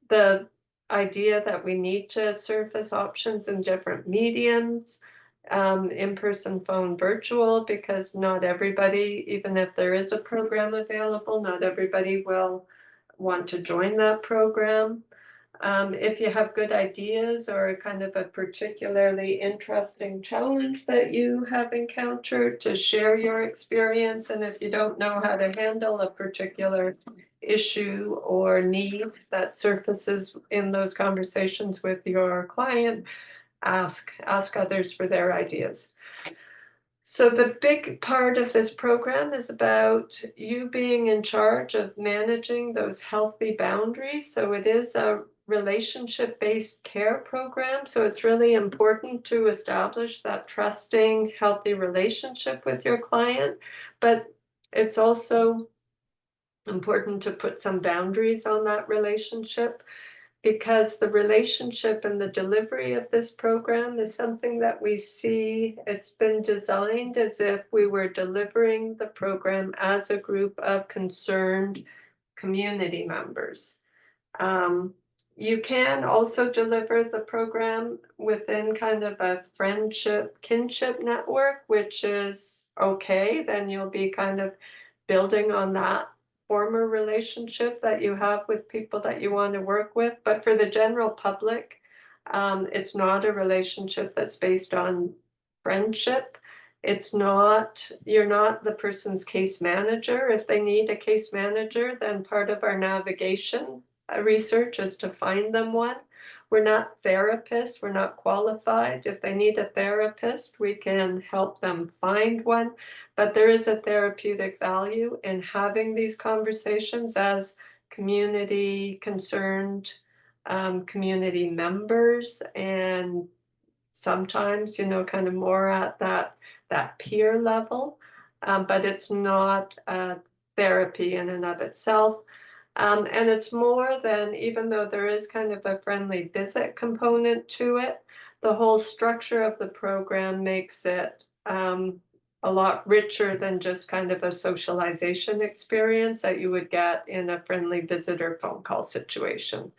A: The idea that we need to surface options in different mediums, in-person, phone, virtual, because not everybody, even if there is a program available, not everybody will want to join that program. If you have good ideas or kind of a particularly interesting challenge that you have encountered, to share your experience. And if you don't know how to handle a particular issue or need that surfaces in those conversations with your client, ask others for their ideas. So the big part of this program is about you being in charge of managing those healthy boundaries. So it is a relationship-based care program. So it's really important to establish that trusting, healthy relationship with your client. But it's also important to put some boundaries on that relationship, because the relationship and the delivery of this program is something that we see. It's been designed as if we were delivering the program as a group of concerned community members. You can also deliver the program within kind of a friendship, kinship network, which is okay. Then you'll be kind of building on that former relationship that you have with people that you want to work with. But for the general public, it's not a relationship that's based on friendship. You're not the person's case manager. If they need a case manager, then part of our navigation research is to find them one. We're not therapists, we're not qualified. If they need a therapist, we can help them find one. But there is a therapeutic value in having these conversations as community concerned community members, and sometimes, kind of more at that peer level. But it's not therapy in and of itself. And it's more than, even though there is kind of a friendly visit component to it, the whole structure of the program makes it a lot richer than just kind of a socialization experience that you would get in a friendly visitor phone call situation.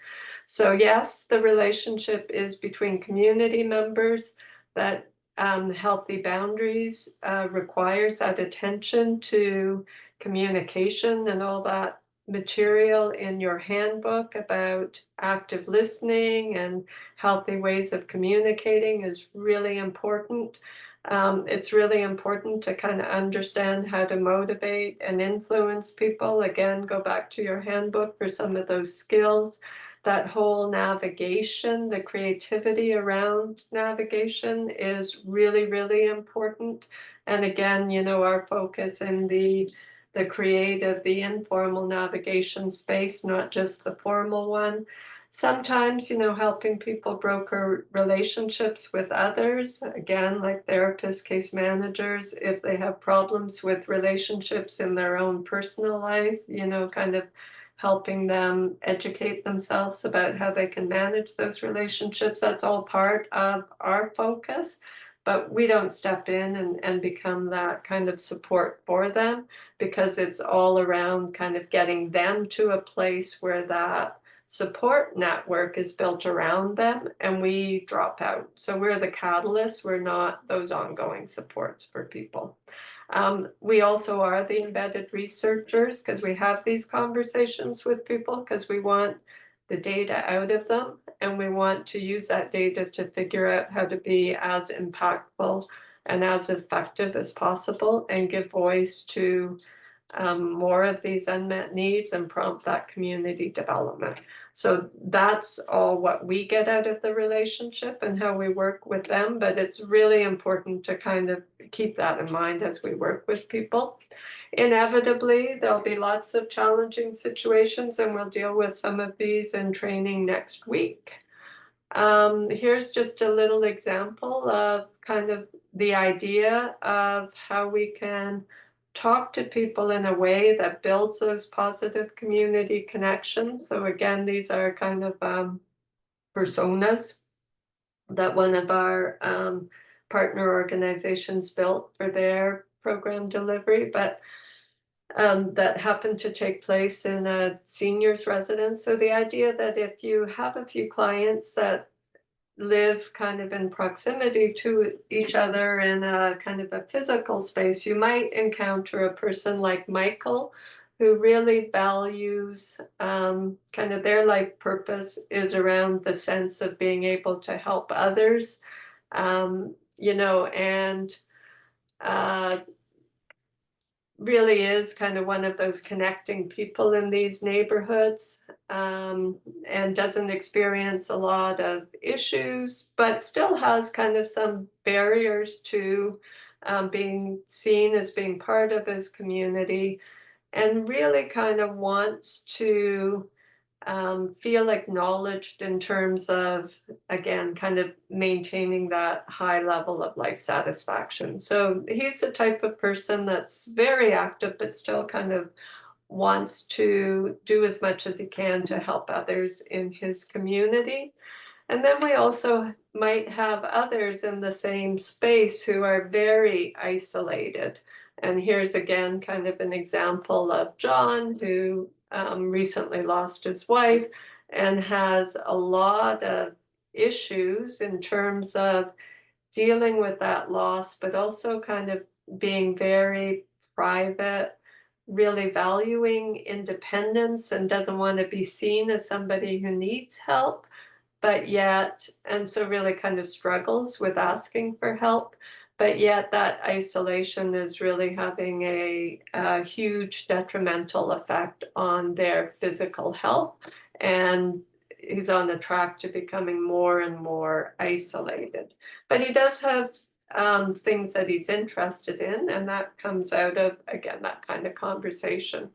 A: So yes, the relationship is between community members that healthy boundaries requires that attention to communication and all that material in your handbook about active listening and healthy ways of communicating is really important. It's really important to kind of understand how to motivate and influence people. Again, go back to your handbook for some of those skills. That whole navigation, the creativity around navigation is really, really important. And again, you know, our focus in the creative, the informal navigation space, not just the formal one. Sometimes, you know, helping people broker relationships with others, again, like therapists, case managers, if they have problems with relationships in their own personal life, you know, kind of helping them educate themselves about how they can manage those relationships. That's all part of our focus, but we don't step in and become that kind of support for them because it's all around kind of getting them to a place where that support network is built around them and we drop out. So we're the catalyst, we're not those ongoing supports for people. We also are the embedded researchers because we have these conversations with people because we want the data out of them and we want to use that data to figure out how to be as impactful and as effective as possible and give voice to more of these unmet needs and prompt that community development. So that's all what we get out of the relationship and how we work with them. But it's really important to kind of keep that in mind as we work with people. Inevitably, there'll be lots of challenging situations, and we'll deal with some of these in training next week. Here's just a little example of kind of the idea of how we can talk to people in a way that builds those positive community connections. So again, these are kind of personas that one of our partner organizations built for their program delivery, but that happened to take place in a seniors residence. So the idea that if you have a few clients that live kind of in proximity to each other in a kind of a physical space, you might encounter a person like Michael who really values kind of their life purpose is around the sense of being able to help others, you know, and really is kind of one of those connecting people in these neighborhoods, and doesn't experience a lot of issues, but still has kind of some barriers to being seen as being part of his community, and really kind of wants to feel acknowledged in terms of, again, kind of maintaining that high level of life satisfaction. So he's the type of person that's very active, but still kind of wants to do as much as he can to help others in his community. And then we also might have others in the same space who are very isolated. And here's again kind of an example of John, who recently lost his wife and has a lot of issues in terms of dealing with that loss, but also kind of being very private, really valuing independence and doesn't want to be seen as somebody who needs help, but yet, and so really kind of struggles with asking for help, but yet that isolation is really having a huge detrimental effect on their physical health. And he's on the track to becoming more and more isolated. But he does have things that he's interested in, and that comes out of, again, that kind of conversation.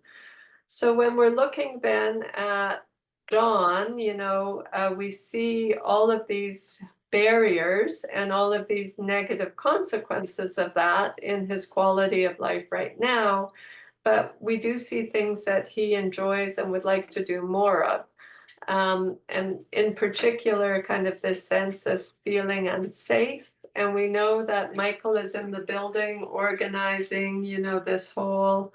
A: So when we're looking then at John, you know, we see all of these barriers and all of these negative consequences of that in his quality of life right now. But we do see things that he enjoys and would like to do more of. And in particular, kind of this sense of feeling unsafe. And we know that Michael is in the building organizing, you know, this whole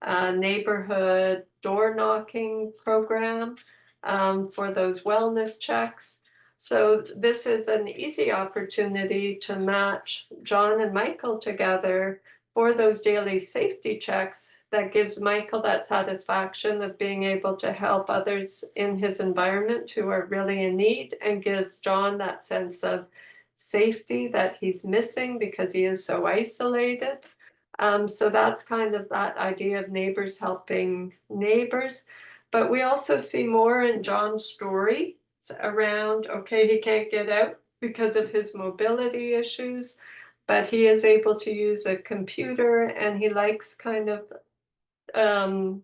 A: neighborhood door knocking program for those wellness checks. So this is an easy opportunity to match John and Michael together for those daily safety checks that gives Michael that satisfaction of being able to help others in his environment who are really in need, and gives John that sense of safety that he's missing because he is so isolated. So that's kind of that idea of neighbors helping neighbors. But we also see more in John's story around, okay, he can't get out because of his mobility issues, but he is able to use a computer, and he likes kind of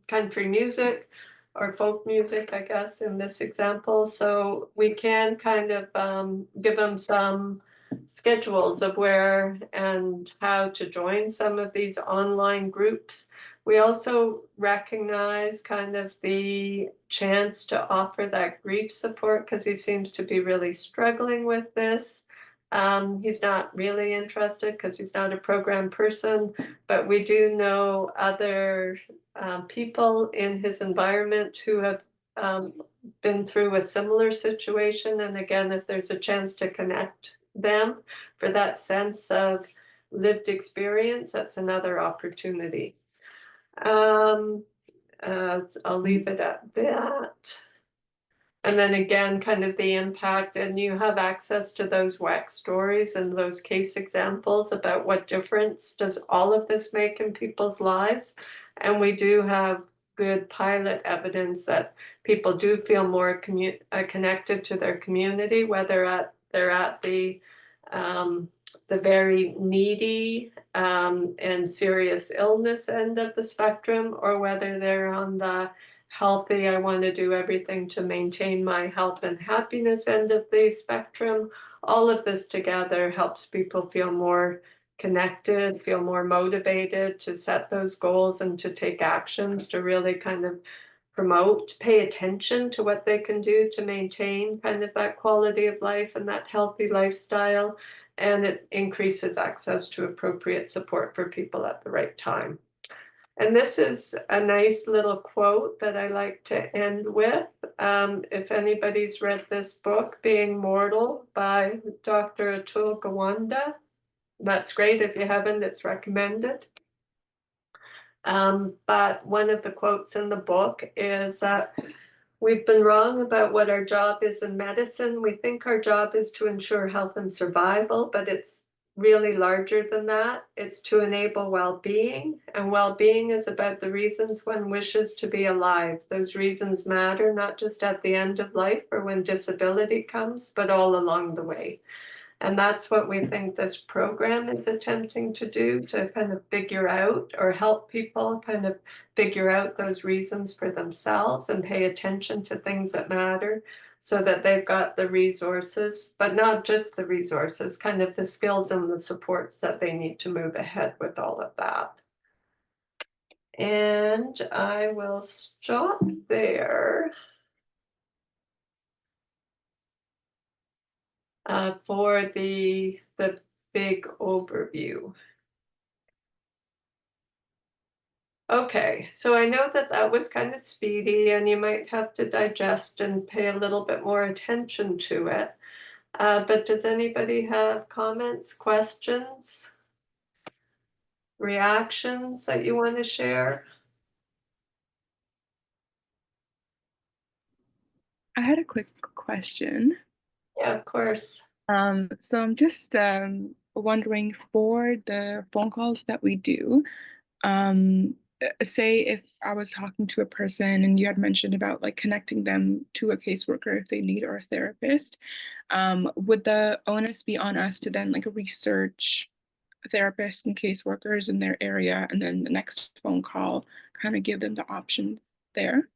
A: country music or folk music, I guess, in this example. So we can kind of give them some schedules of where and how to join some of these online groups. We also recognize kind of the chance to offer that grief support because he seems to be really struggling with this. He's not really interested because he's not a program person, but we do know other people in his environment who have been through a similar situation. And again, if there's a chance to connect them for that sense of lived experience, that's another opportunity. I'll leave it at that. And then again, kind of the impact, and you have access to those WEC stories and those case examples about what difference does all of this make in people's lives. And we do have good pilot evidence that people do feel more connected to their community, whether they're at the very needy and serious illness end of the spectrum, or whether they're on the healthy, I want to do everything to maintain my health and happiness end of the spectrum. All of this together helps people feel more connected, feel more motivated to set those goals and to take actions to really kind of promote, pay attention to what they can do to maintain kind of that quality of life and that healthy lifestyle. And it increases access to appropriate support for people at the right time. And this is a nice little quote that I like to end with. If anybody's read this book, Being Mortal by Dr. Atul Gawande, that's great. If you haven't, it's recommended. But one of the quotes in the book is that we've been wrong about what our job is in medicine. We think our job is to ensure health and survival, but it's really larger than that. It's to enable well-being, and well-being is about the reasons one wishes to be alive. Those reasons matter not just at the end of life or when disability comes, but all along the way. And that's what we think this program is attempting to do, to kind of figure out or help people kind of figure out those reasons for themselves and pay attention to things that matter, so that they've got the resources, but not just the resources, kind of the skills and the supports that they need to move ahead with all of that. And I will stop there. For the big overview. Okay, so I know that that was kind of speedy, and you might have to digest and pay a little bit more attention to it. But does anybody have comments, questions, reactions that you want to share?
D: I had a quick question.
A: Yeah, of course.
D: So I'm just wondering, for the phone calls that we do, say if I was talking to a person and you had mentioned about like connecting them to a caseworker if they need, or a therapist, would the onus be on us to then like research therapists and caseworkers in their area, and then the next phone call kind of give them the option there?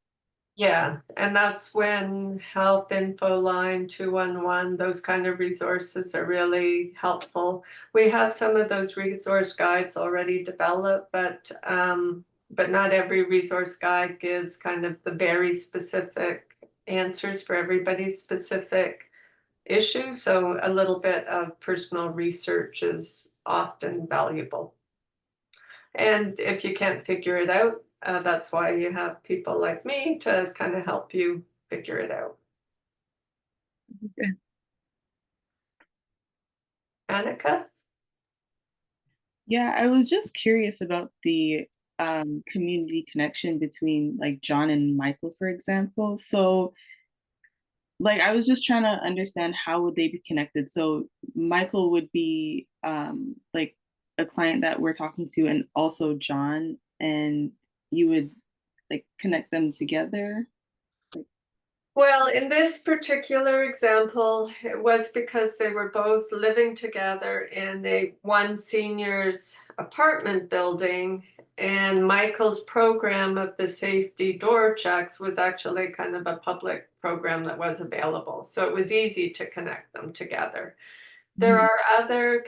A: Yeah, and that's when Health Info Line 211, those kind of resources are really helpful. We have some of those resource guides already developed, but not every resource guide gives kind of the very specific answers for everybody's specific issue. So a little bit of personal research is often valuable. And if you can't figure it out, that's why you have people like me to kind of help you figure it out.
D: Okay.
A: Annika?
E: Yeah, I was just curious about the community connection between like John and Michael, for example. So, like, I was just trying to understand how would they be connected. So, Michael would be like a client that we're talking to, and also John, and you would like connect them together.
A: Well, in this particular example, it was because they were both living together in one senior's apartment building, and Michael's program of the safety door checks was actually kind of a public program that was available. So it was easy to connect them together. There
E: Mhm.
A: are other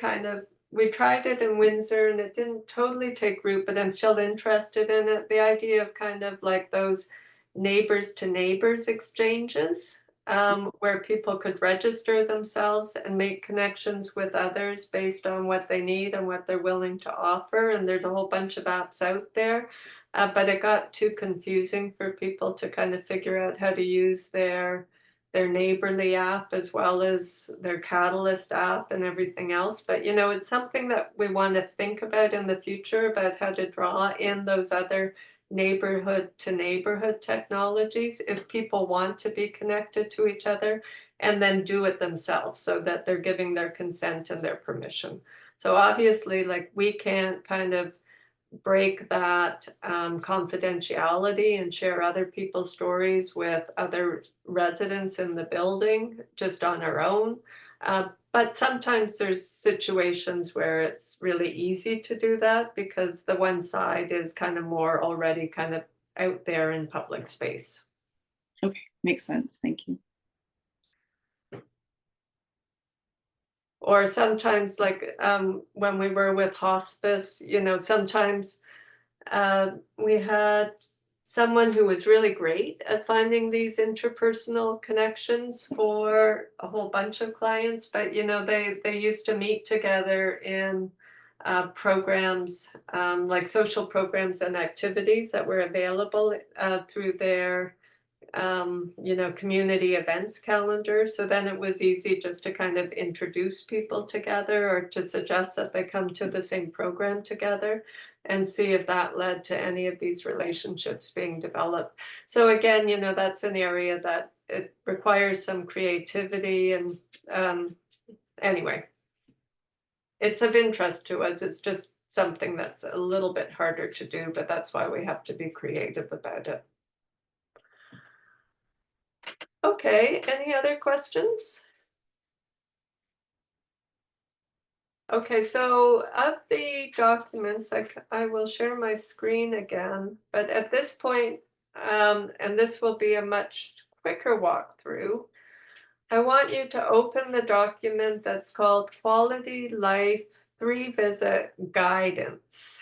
A: we tried it in Windsor and it didn't totally take root, but I'm still interested in it. The idea of kind of like those neighbors to neighbors exchanges, where people could register themselves and make connections with others based on what they need and what they're willing to offer. And there's a whole bunch of apps out there, but it got too confusing for people to kind of figure out how to use their Neighborly app as well as their Catalyst app and everything else. But you know, it's something that we want to think about in the future about how to draw in those other neighborhood to neighborhood technologies if people want to be connected to each other and then do it themselves so that they're giving their consent and their permission. So obviously, like we can't kind of break that confidentiality and share other people's stories with other residents in the building just on our own. But sometimes there's situations where it's really easy to do that because the one side is kind of more already kind of out there in public space.
E: Okay, makes sense. Thank you.
A: Or sometimes, like when we were with hospice, you know, sometimes we had someone who was really great at finding these interpersonal connections for a whole bunch of clients, but you know, they used to meet together in programs, like social programs and activities that were available through their you know, community events calendar. So then it was easy just to kind of introduce people together or to suggest that they come to the same program together and see if that led to any of these relationships being developed. So again, you know, that's an area that it requires some creativity and anyway, it's of interest to us. It's just something that's a little bit harder to do, but that's why we have to be creative about it. Okay, any other questions? Okay, so of the documents, I will share my screen again, but at this point, and this will be a much quicker walkthrough, I want you to open the document that's called Quality Life 3-Visit Guidance.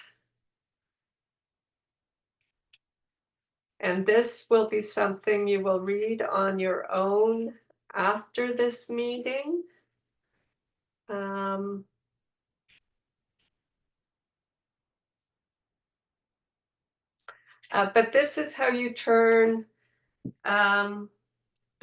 A: And this will be something you will read on your own after this meeting. But this is how you turn the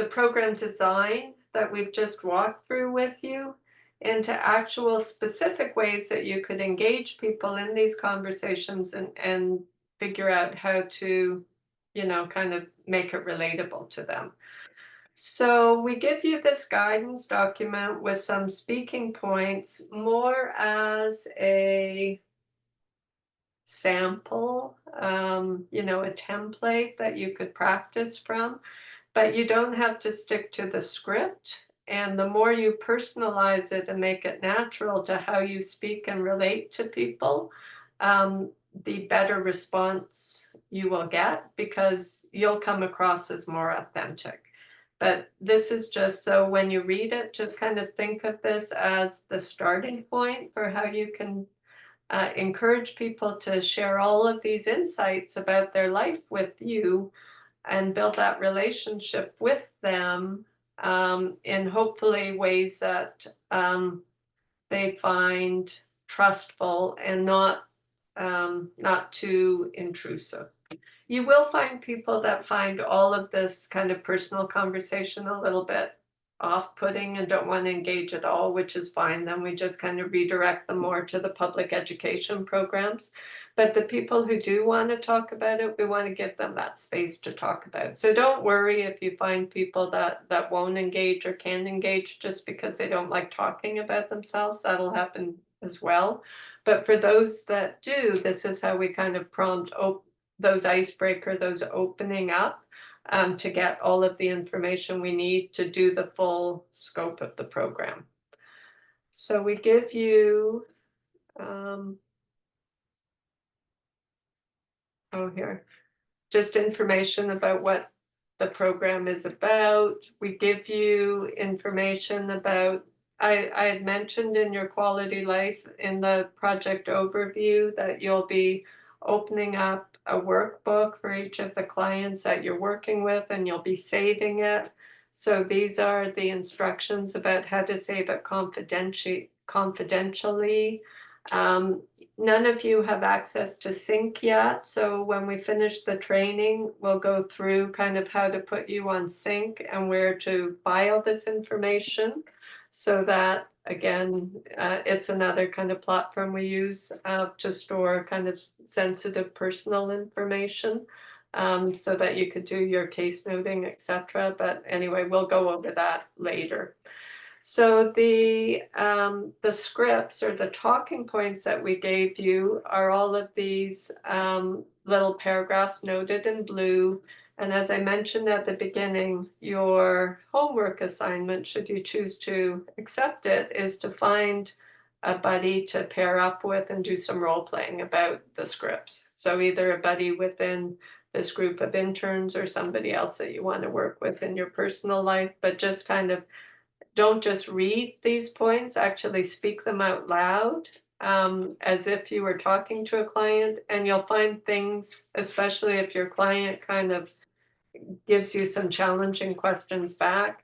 A: program design that we've just walked through with you into actual specific ways that you could engage people in these conversations and figure out how to, you know, kind of make it relatable to them. So we give you this guidance document with some speaking points more as a sample, you know, a template that you could practice from, but you don't have to stick to the script. And the more you personalize it and make it natural to how you speak and relate to people, the better response you will get because you'll come across as more authentic. But this is just so when you read it, just kind of think of this as the starting point for how you can encourage people to share all of these insights about their life with you and build that relationship with them in hopefully ways that they find trustful and not too intrusive. You will find people that find all of this kind of personal conversation a little bit off-putting and don't want to engage at all, which is fine, then we just kind of redirect them more to the public education programs. But the people who do want to talk about it, we want to give them that space to talk about. So don't worry if you find people that won't engage or can't engage just because they don't like talking about themselves. That'll happen as well. But for those that do, this is how we kind of prompt those icebreaker, those opening up, to get all of the information we need to do the full scope of the program. So we give you, here, just information about what the program is about. We give you information about, I had mentioned in your quality life in the project overview that you'll be opening up a workbook for each of the clients that you're working with, and you'll be saving it. So these are the instructions about how to save it confidentially. None of you have access to sync yet, so when we finish the training, we'll go through kind of how to put you on sync and where to file this information, so that, again, it's another kind of platform we use to store kind of sensitive personal information, so that you could do your case noting, etc. But anyway, we'll go over that later. So the scripts or the talking points that we gave you are all of these little paragraphs noted in blue. And as I mentioned at the beginning, your homework assignment, should you choose to accept it, is to find a buddy to pair up with and do some role playing about the scripts. So either a buddy within this group of interns or somebody else that you want to work with in your personal life, but just kind of don't just read these points, actually speak them out loud, as if you were talking to a client. And you'll find things, especially if your client kind of gives you some challenging questions back,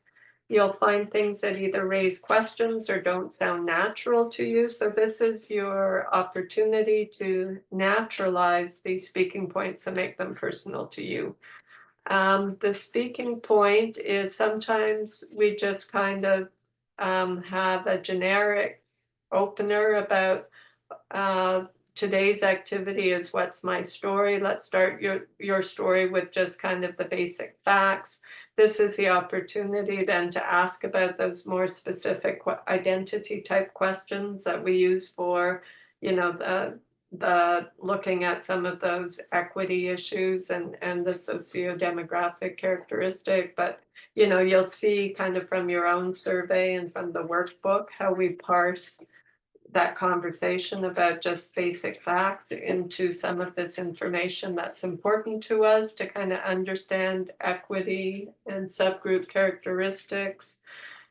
A: you'll find things that either raise questions or don't sound natural to you. So this is your opportunity to naturalize these speaking points and make them personal to you. The speaking point is sometimes we just kind of have a generic opener about today's activity is what's my story. Let's start your story with just kind of the basic facts. This is the opportunity then to ask about those more specific identity type questions that we use for, the looking at some of those equity issues and the socio-demographic characteristic. But you'll see kind of from your own survey and from the workbook how we parse that conversation about just basic facts into some of this information that's important to us to kind of understand equity and subgroup characteristics.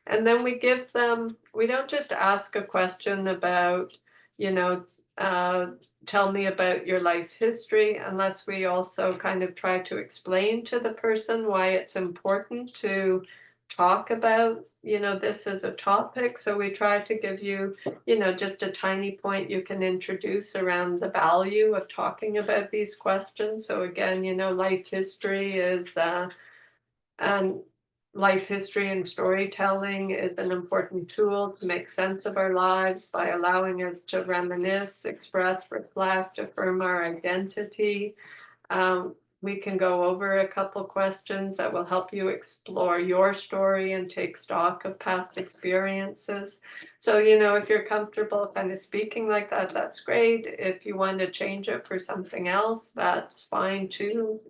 A: And then we give them, we don't just ask a question about, tell me about your life history, unless we also kind of try to explain to the person why it's important to talk about, this as a topic. So we try to give you, just a tiny point you can introduce around the value of talking about these questions. So again, life history is, and life history and storytelling is an important tool to make sense of our lives by allowing us to reminisce, express, reflect, affirm our identity. We can go over a couple questions that will help you explore your story and take stock of past experiences. So, if you're comfortable kind of speaking like that, that's great. If you want to change it for something else, that's fine too.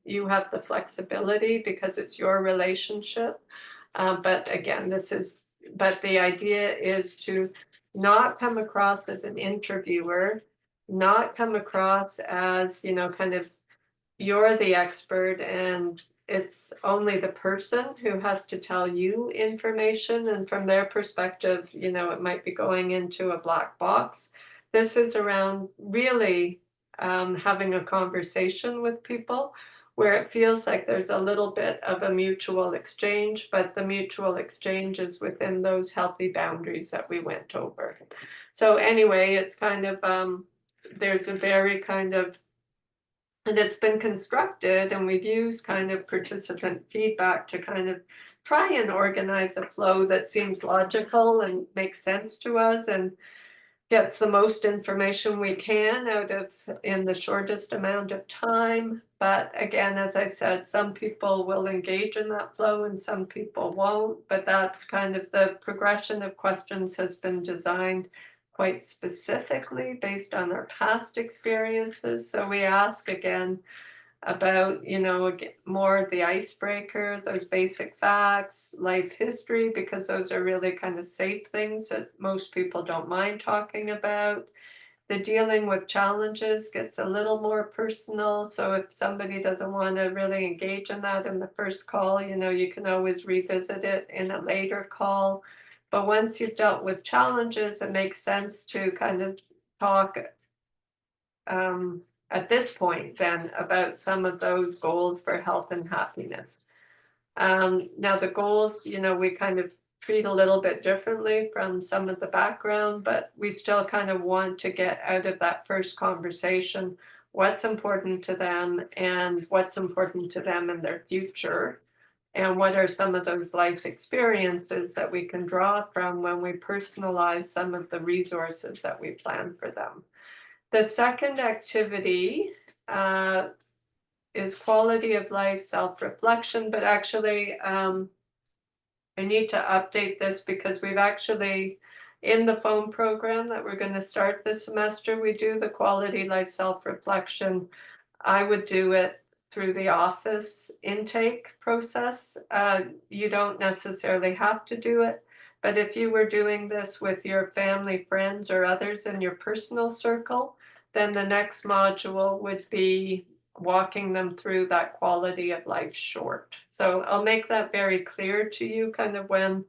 A: You have the flexibility because it's your relationship. But again, but the idea is to not come across as an interviewer, not come across as, kind of, you're the expert and it's only the person who has to tell you information, and from their perspective, it might be going into a black box. This is around really having a conversation with people where it feels like there's a little bit of a mutual exchange, but the mutual exchange is within those healthy boundaries that we went over. So anyway, it's kind of, there's a very kind of And it's been constructed, and we've used kind of participant feedback to kind of try and organize a flow that seems logical and makes sense to us and gets the most information we can out of in the shortest amount of time. But again, as I said, some people will engage in that flow and some people won't. But that's kind of the progression of questions has been designed quite specifically based on our past experiences. So we ask again about, more the icebreaker, those basic facts, life history, because those are really kind of safe things that most people don't mind talking about. The dealing with challenges gets a little more personal. So if somebody doesn't want to really engage in that in the first call, you can always revisit it in a later call. But once you've dealt with challenges, it makes sense to kind of talk at this point then about some of those goals for health and happiness. Now the goals, we kind of treat a little bit differently from some of the background, but we still kind of want to get out of that first conversation what's important to them and what's important to them in their future. And what are some of those life experiences that we can draw from when we personalize some of the resources that we plan for them. The second activity is quality of life self-reflection, but actually I need to update this because we've actually, in the phone program that we're going to start this semester, we do the quality life self-reflection. I would do it through the office intake process. You don't necessarily have to do it, but if you were doing this with your family, friends, or others in your personal circle, then the next module would be walking them through that quality of life short. So I'll make that very clear to you kind of when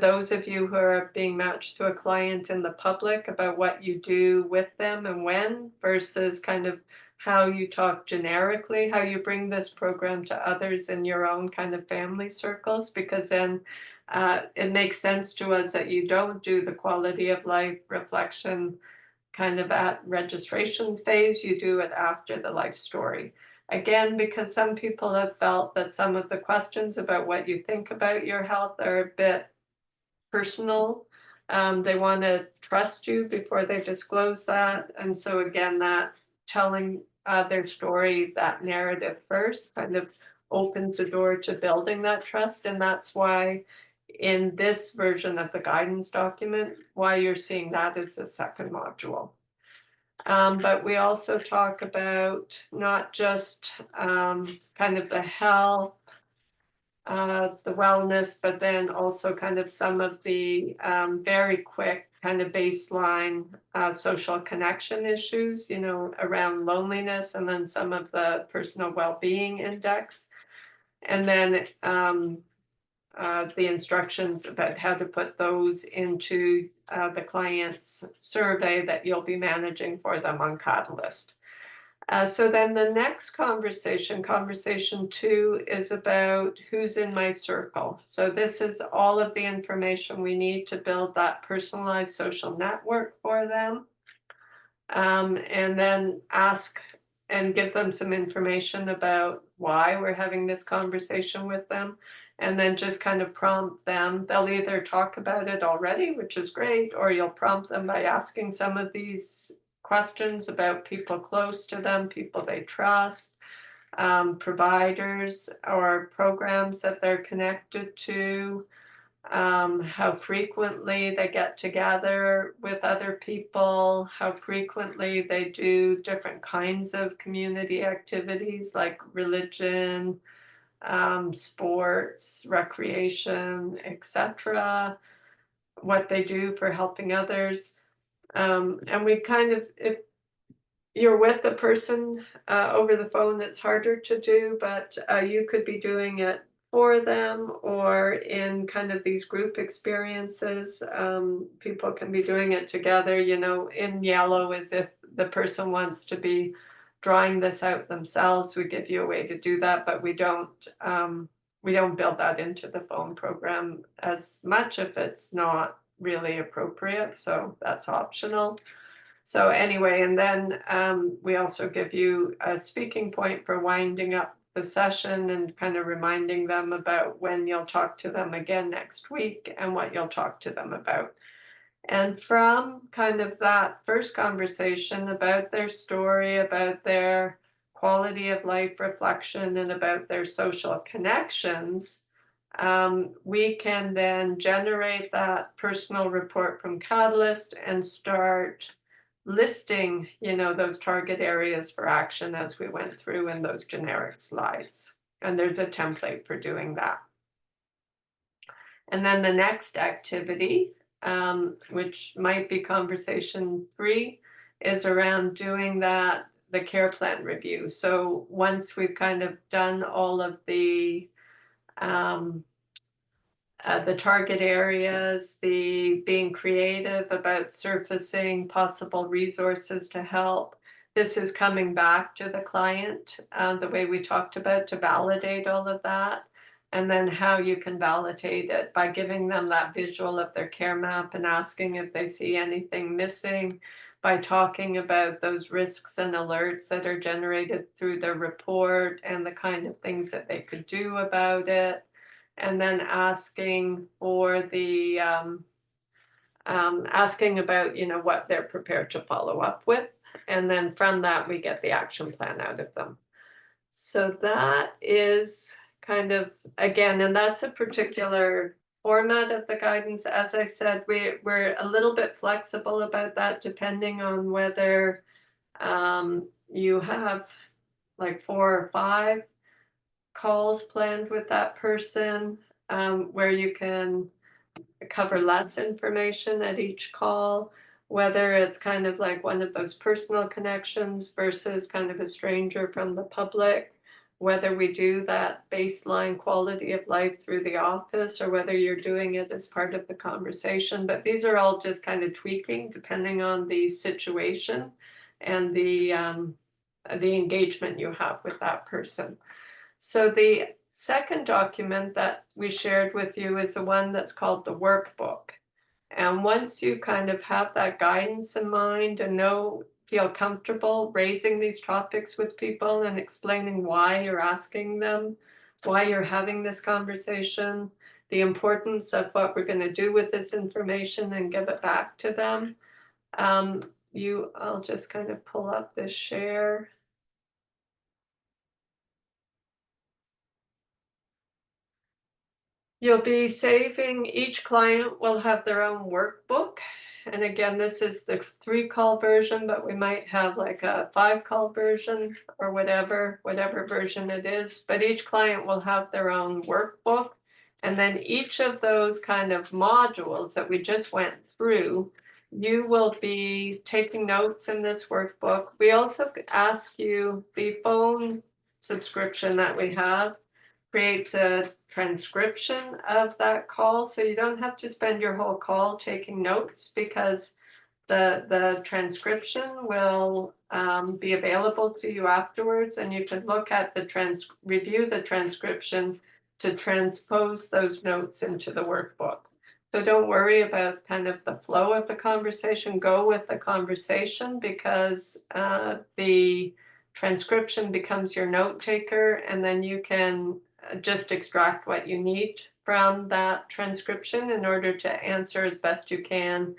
A: those of you who are being matched to a client in the public about what you do with them and when versus kind of how you talk generically, how you bring this program to others in your own kind of family circles, because then it makes sense to us that you don't do the quality of life reflection kind of at registration phase, you do it after the life story. Again, because some people have felt that some of the questions about what you think about your health are a bit personal. They want to trust you before they disclose that. And so again, that telling their story, that narrative first kind of opens the door to building that trust. And that's why in this version of the guidance document, why you're seeing that as a second module. But we also talk about not just kind of the health, the wellness, but then also kind of some of the very quick kind of baseline social connection issues, around loneliness, and then some of the personal well-being index. And then the instructions about how to put those into the client's survey that you'll be managing for them on Catalyst. So then the next conversation 2, is about who's in my circle. So this is all of the information we need to build that personalized social network for them. And then ask and give them some information about why we're having this conversation with them. And then just kind of prompt them. They'll either talk about it already, which is great, or you'll prompt them by asking some of these questions about people close to them, people they trust, providers or programs that they're connected to, how frequently they get together with other people, how frequently they do different kinds of community activities like religion, sports, recreation, etc., what they do for helping others. And we kind of, if you're with a person over the phone, it's harder to do, but you could be doing it for them or in kind of these group experiences. People can be doing it together, in yellow as if the person wants to be drawing this out themselves. We give you a way to do that, but we don't build that into the phone program as much if it's not really appropriate. So that's optional. So anyway, and then we also give you a speaking point for winding up the session and kind of reminding them about when you'll talk to them again next week and what you'll talk to them about. And from kind of that first conversation about their story, about their quality of life reflection, and about their social connections, we can then generate that personal report from Catalyst and start listing, those target areas for action as we went through in those generic slides. And there's a template for doing that. And then the next activity, which might be conversation 3, is around doing the care plan review. So once we've kind of done all of the target areas, the being creative about surfacing possible resources to help. This is coming back to the client, the way we talked about, to validate all of that. And then how you can validate it by giving them that visual of their care map and asking if they see anything missing, by talking about those risks and alerts that are generated through their report and the kind of things that they could do about it. And then asking for the asking about what they're prepared to follow up with, and then from that we get the action plan out of them. So that is kind of, again, and that's a particular format of the guidance. As I said, we're a little bit flexible about that depending on whether you have like 4 or 5 calls planned with that person, where you can cover less information at each call, whether it's kind of like one of those personal connections versus kind of a stranger from the public, whether we do that baseline quality of life through the office or whether you're doing it as part of the conversation. But these are all just kind of tweaking depending on the situation and the engagement you have with that person. So the second document that we shared with you is the one that's called the workbook. And once you kind of have that guidance in mind and feel comfortable raising these topics with people and explaining why you're asking them, why you're having this conversation, the importance of what we're going to do with this information and give it back to them, I'll just kind of pull up this share. You'll be saving, each client will have their own workbook. And again, this is the 3-call version, but we might have like a 5-call version or whatever version it is. But each client will have their own workbook. And then each of those kind of modules that we just went through, you will be taking notes in this workbook. We also ask you, the phone subscription that we have creates a transcription of that call, so you don't have to spend your whole call taking notes, because the transcription will be available to you afterwards, and you can look at review the transcription to transpose those notes into the workbook. So don't worry about kind of the flow of the conversation. Go with the conversation, because the transcription becomes your note taker, and then you can just extract what you need from that transcription in order to answer as best you can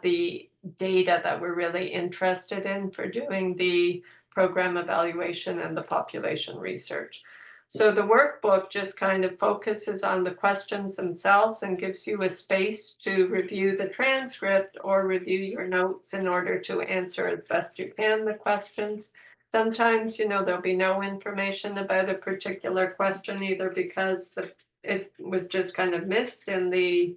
A: the data that we're really interested in for doing the program evaluation and the population research. So the workbook just kind of focuses on the questions themselves and gives you a space to review the transcript or review your notes in order to answer as best you can the questions. Sometimes, there'll be no information about a particular question, either because it was just kind of missed in the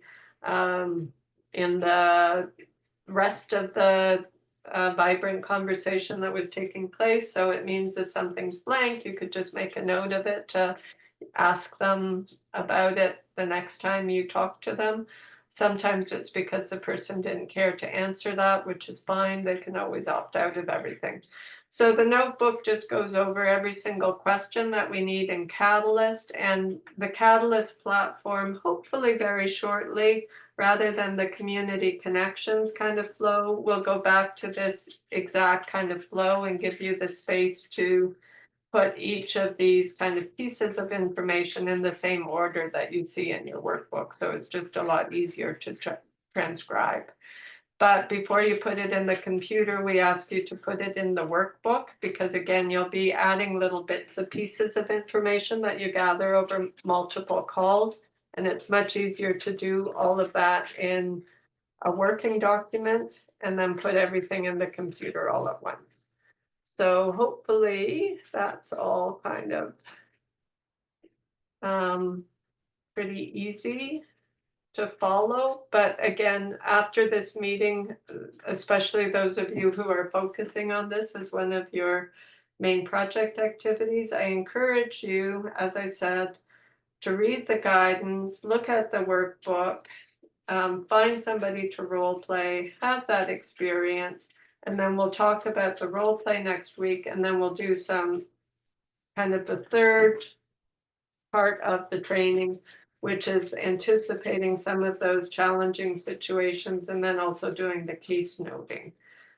A: rest of the vibrant conversation that was taking place. So it means if something's blank, you could just make a note of it to ask them about it the next time you talk to them. Sometimes it's because the person didn't care to answer that, which is fine. They can always opt out of everything. So the notebook just goes over every single question that we need in Catalyst, and the Catalyst platform, hopefully very shortly, rather than the community connections kind of flow, we'll go back to this exact kind of flow and give you the space to put each of these kind of pieces of information in the same order that you see in your workbook. So it's just a lot easier to transcribe. But before you put it in the computer, we ask you to put it in the workbook, because again, you'll be adding little bits and pieces of information that you gather over multiple calls. And it's much easier to do all of that in a working document and then put everything in the computer all at once. So hopefully that's all kind of pretty easy to follow. But again, after this meeting, especially those of you who are focusing on this as one of your main project activities, I encourage you, as I said, to read the guidance, look at the workbook, find somebody to role play, have that experience, and then we'll talk about the role play next week, and then we'll do some kind of the third part of the training, which is anticipating some of those challenging situations and then also doing the case noting.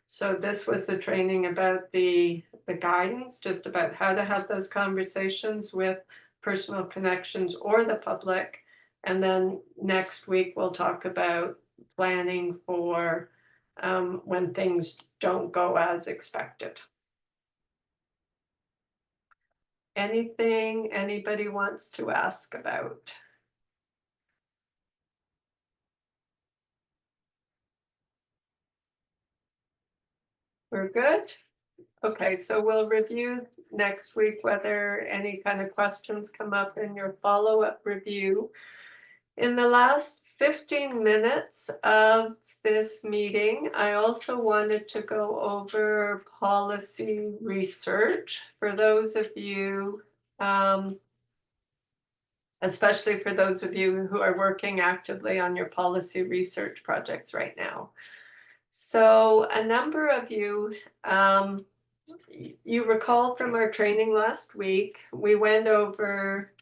A: So this was the training about the guidance, just about how to have those conversations with personal connections or the public. And then next week, we'll talk about planning for when things don't go as expected. Anything anybody wants to ask about? We're good? Okay, so we'll review next week whether any kind of questions come up in your follow-up review. In the last 15 minutes of this meeting, I also wanted to go over policy research for those of you, especially for those of you who are working actively on your policy research projects right now. So a number of you, you recall from our training last week, we went over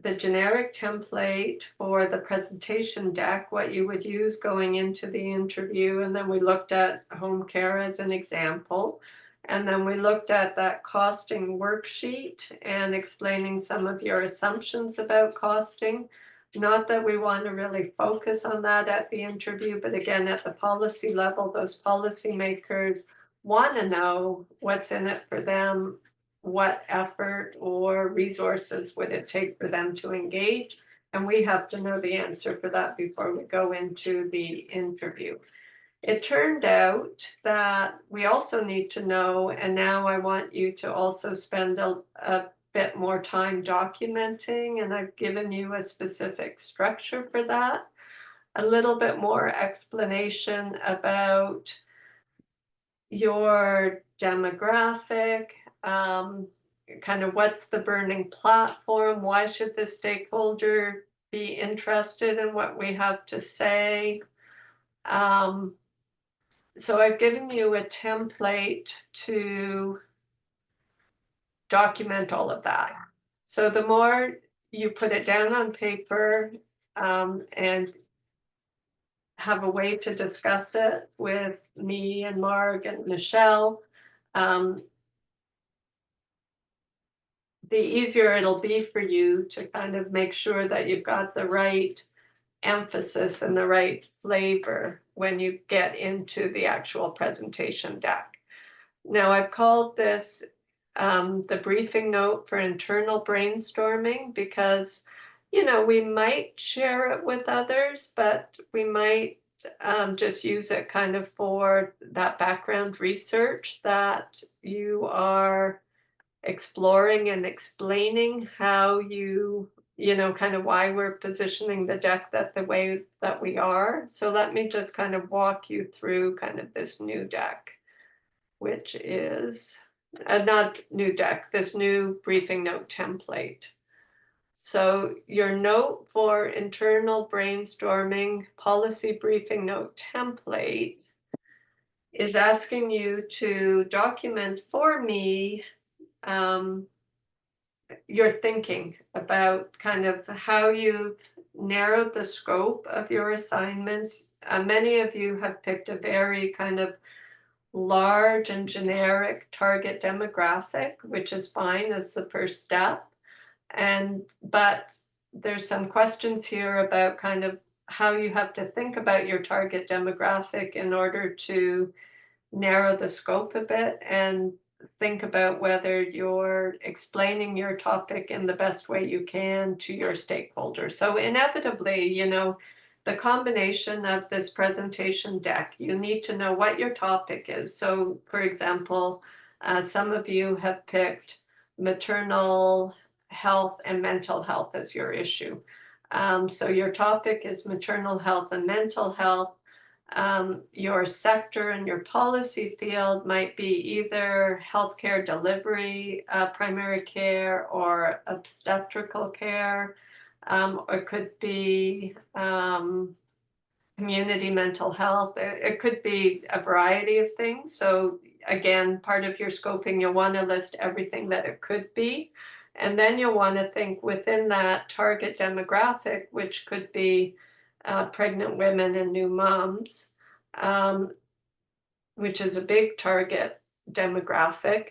A: the generic template for the presentation deck, what you would use going into the interview. And then we looked at home care as an example. And then we looked at that costing worksheet and explaining some of your assumptions about costing. Not that we want to really focus on that at the interview, but again, at the policy level, those policymakers want to know what's in it for them, what effort or resources would it take for them to engage, and we have to know the answer for that before we go into the interview. It turned out that we also need to know, and now I want you to also spend a bit more time documenting, and I've given you a specific structure for that, a little bit more explanation about your demographic, kind of what's the burning platform, why should the stakeholder be interested in what we have to say. So I've given you a template to document all of that. So the more you put it down on paper and have a way to discuss it with me and Marg and Michelle, the easier it'll be for you to kind of make sure that you've got the right emphasis and the right flavor when you get into the actual presentation deck. Now, I've called this the briefing note for internal brainstorming because, you know, we might share it with others, but we might just use it kind of for that background research that you are exploring and explaining how you know, kind of why we're positioning the deck that the way that we are. So let me just kind of walk you through kind of this new deck, which is not new deck, this new briefing note template. So your note for internal brainstorming policy briefing note template is asking you to document for me your thinking about kind of how you narrowed the scope of your assignments. Many of you have picked a very kind of large and generic target demographic, which is fine as the first step. But there's some questions here about kind of how you have to think about your target demographic in order to narrow the scope a bit and think about whether you're explaining your topic in the best way you can to your stakeholders. So inevitably, the combination of this presentation deck, you need to know what your topic is. So for example, some of you have picked maternal health and mental health as your issue. So your topic is maternal health and mental health. Your sector and your policy field might be either healthcare delivery, primary care, or obstetrical care, or it could be community mental health. It could be a variety of things. So again, part of your scoping, you'll want to list everything that it could be. And then you'll want to think within that target demographic, which could be pregnant women and new moms, which is a big target demographic.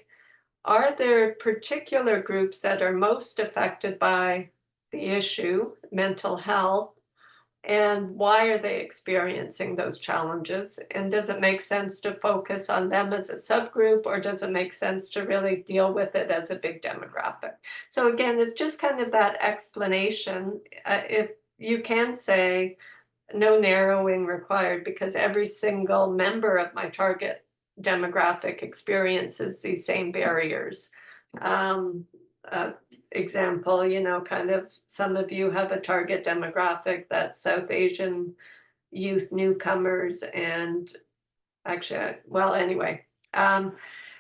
A: Are there particular groups that are most affected by the issue, mental health, and why are they experiencing those challenges? And does it make sense to focus on them as a subgroup, or does it make sense to really deal with it as a big demographic? So again, it's just kind of that explanation. If you can say no narrowing required because every single member of my target demographic experiences these same barriers. Example, kind of some of you have a target demographic that's South Asian youth newcomers, and actually, well, anyway,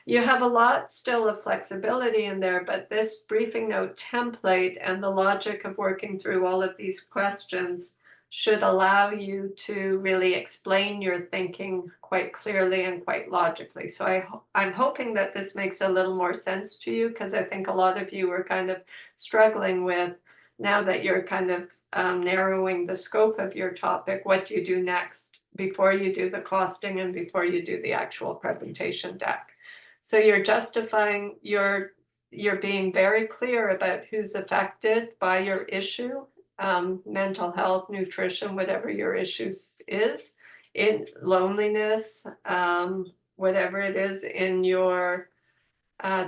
A: you have a lot still of flexibility in there, but this briefing note template and the logic of working through all of these questions should allow you to really explain your thinking quite clearly and quite logically. So I'm hoping that this makes a little more sense to you, because I think a lot of you are kind of struggling with, now that you're kind of narrowing the scope of your topic, what do you do next before you do the costing and before you do the actual presentation deck. So you're justifying, you're being very clear about who's affected by your issue. Mental health, nutrition, whatever your issues is, in loneliness, whatever it is in your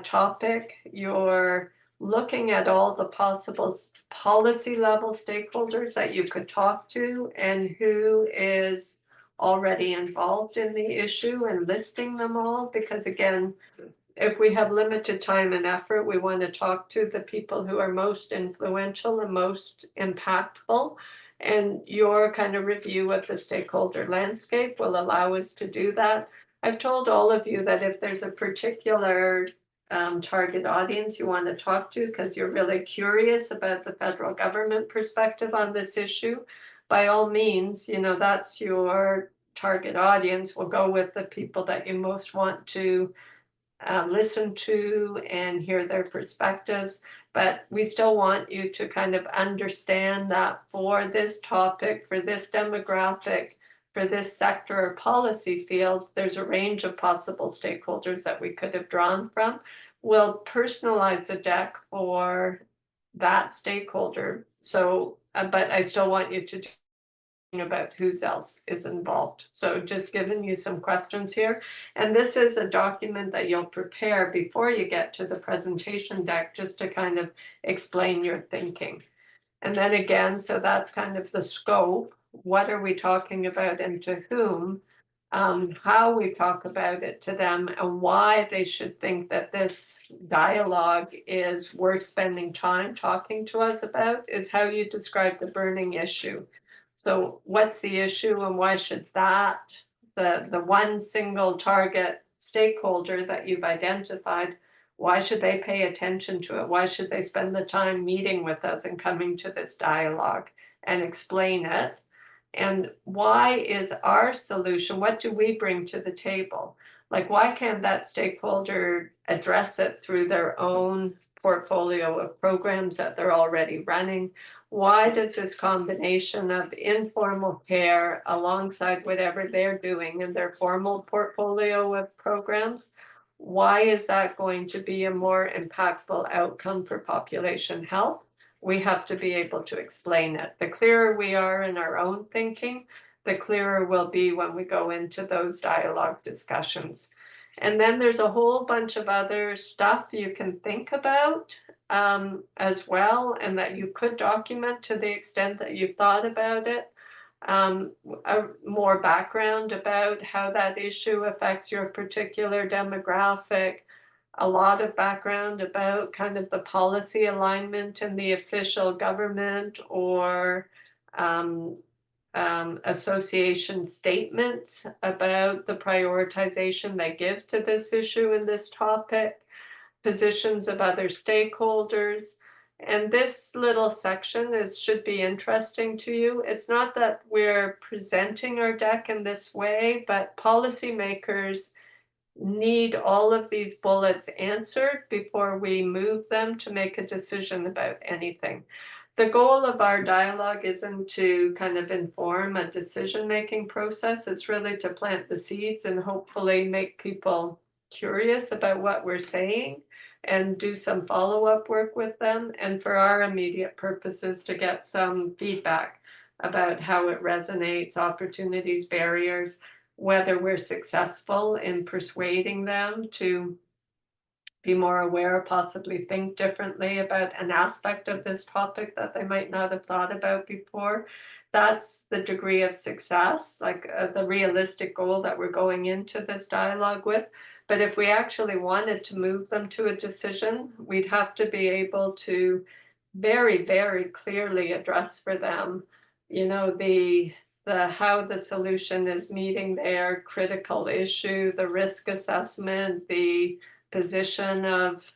A: topic, you're looking at all the possible policy level stakeholders that you could talk to and who is already involved in the issue and listing them all, because again, if we have limited time and effort, we want to talk to the people who are most influential and most impactful. And your kind of review of the stakeholder landscape will allow us to do that. I've told all of you that if there's a particular target audience you want to talk to because you're really curious about the federal government perspective on this issue, by all means, that's your target audience. We'll go with the people that you most want to listen to and hear their perspectives, but we still want you to kind of understand that for this topic, for this demographic, for this sector or policy field, there's a range of possible stakeholders that we could have drawn from. We'll personalize the deck for that stakeholder. So, but I still want you to about who else is involved. So just giving you some questions here. And this is a document that you'll prepare before you get to the presentation deck, just to kind of explain your thinking. And then again, so that's kind of the scope. What are we talking about and to whom? How we talk about it to them and why they should think that this dialogue is worth spending time talking to us about is how you describe the burning issue. So what's the issue and why should that, the one single target stakeholder that you've identified, why should they pay attention to it? Why should they spend the time meeting with us and coming to this dialogue and explain it? And why is our solution, what do we bring to the table? Like, why can't that stakeholder address it through their own portfolio of programs that they're already running. Why does this combination of informal care alongside whatever they're doing in their formal portfolio of programs, why is that going to be a more impactful outcome for population health? We have to be able to explain it. The clearer we are in our own thinking, the clearer we'll be when we go into those dialogue discussions. And then there's a whole bunch of other stuff you can think about as well, and that you could document to the extent that you've thought about it. More background about how that issue affects your particular demographic, a lot of background about kind of the policy alignment in the official government or association statements about the prioritization they give to this issue and this topic, positions of other stakeholders. And this little section should be interesting to you. It's not that we're presenting our deck in this way, but policymakers need all of these bullets answered before we move them to make a decision about anything. The goal of our dialogue isn't to kind of inform a decision-making process. It's really to plant the seeds and hopefully make people curious about what we're saying and do some follow-up work with them, and for our immediate purposes to get some feedback about how it resonates, opportunities, barriers, whether we're successful in persuading them to be more aware, possibly think differently about an aspect of this topic that they might not have thought about before. That's the degree of success, like the realistic goal that we're going into this dialogue with. But if we actually wanted to move them to a decision, we'd have to be able to very, very clearly address for them, you know, the how the solution is meeting their critical issue, the risk assessment, the position of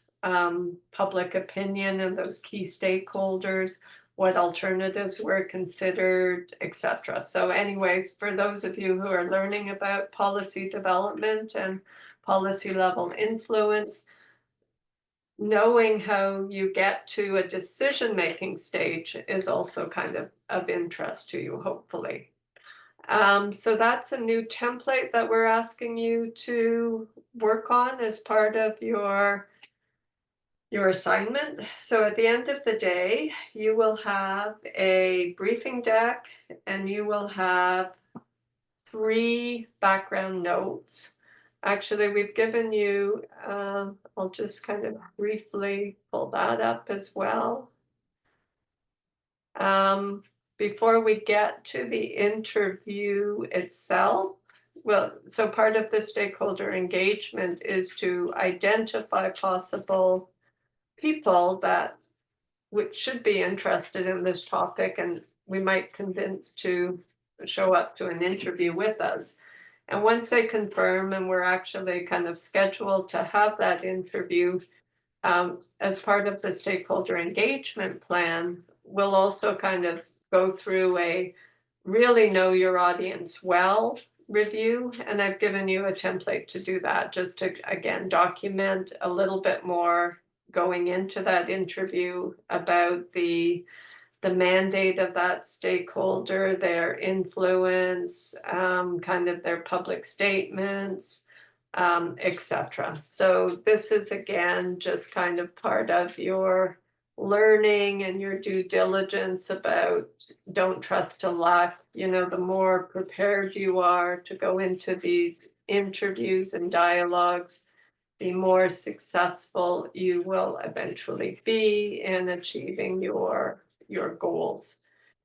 A: public opinion and those key stakeholders, what alternatives were considered, etc. So anyways, for those of you who are learning about policy development and policy level influence, knowing how you get to a decision-making stage is also kind of interest to you, hopefully. So that's a new template that we're asking you to work on as part of your assignment. So at the end of the day, you will have a briefing deck and you will have 3 background notes. Actually, we've given you, I'll just kind of briefly pull that up as well. Before we get to the interview itself, well, so part of the stakeholder engagement is to identify possible people that which should be interested in this topic and we might convince to show up to an interview with us. And once they confirm and we're actually kind of scheduled to have that interview, as part of the stakeholder engagement plan, we'll also kind of go through a really know your audience well review. And I've given you a template to do that, just to, again, document a little bit more going into that interview about the mandate of that stakeholder, their influence, kind of their public statements, etc. So this is, again, just kind of part of your learning and your due diligence about don't trust to luck. You know, the more prepared you are to go into these interviews and dialogues, the more successful you will eventually be in achieving your goals.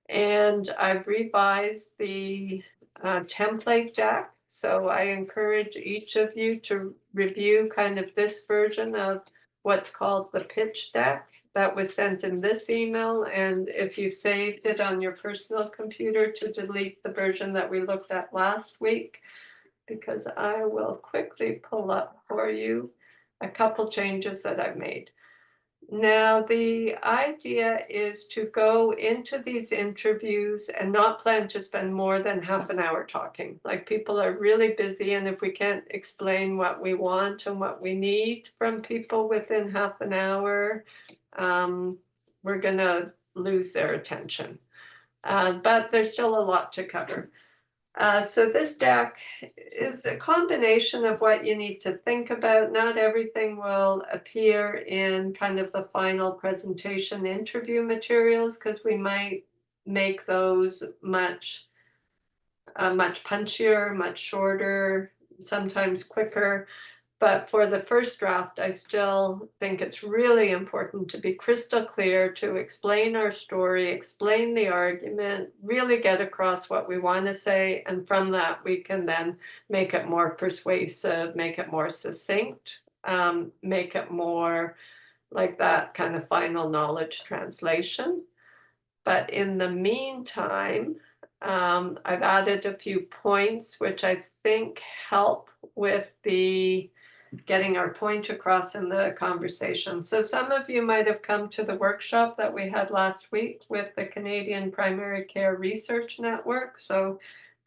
A: And I've revised the template deck. So I encourage each of you to review kind of this version of what's called the pitch deck that was sent in this email. And if you saved it on your personal computer, to delete the version that we looked at last week, because I will quickly pull up for you a couple changes that I've made. Now, the idea is to go into these interviews and not plan to spend more than half an hour talking. Like, people are really busy, and if we can't explain what we want and what we need from people within half an hour, we're gonna lose their attention. But there's still a lot to cover. So this deck is a combination of what you need to think about. Not everything will appear in kind of the final presentation interview materials, because we might make those much punchier, much shorter, sometimes quicker. But for the first draft, I still think it's really important to be crystal clear, to explain our story, explain the argument, really get across what we want to say. And from that, we can then make it more persuasive, make it more succinct, make it more like that kind of final knowledge translation. But in the meantime, I've added a few points which I think help with the getting our point across in the conversation. So some of you might have come to the workshop that we had last week with the Canadian Primary Care Research Network. So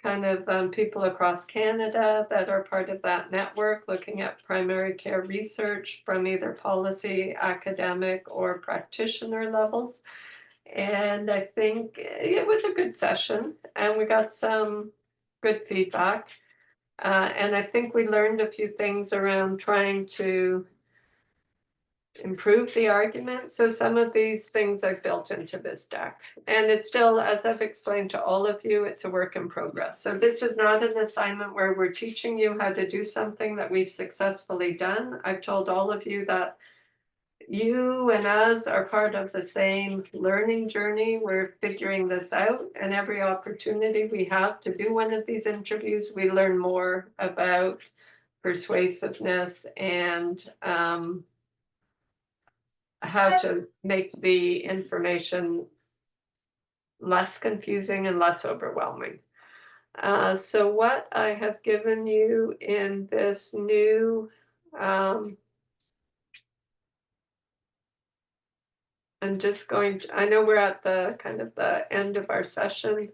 A: kind of people across Canada that are part of that network, looking at primary care research from either policy, academic, or practitioner levels. And I think it was a good session, and we got some good feedback. And I think we learned a few things around trying to improve the argument. So some of these things I've built into this deck. And it's still, as I've explained to all of you, it's a work in progress. So this is not an assignment where we're teaching you how to do something that we've successfully done. I've told all of you that you and us are part of the same learning journey. We're figuring this out, and every opportunity we have to do one of these interviews, we learn more about persuasiveness and how to make the information less confusing and less overwhelming. So what I have given you in this new I'm just going to, I know we're at the kind of the end of our session,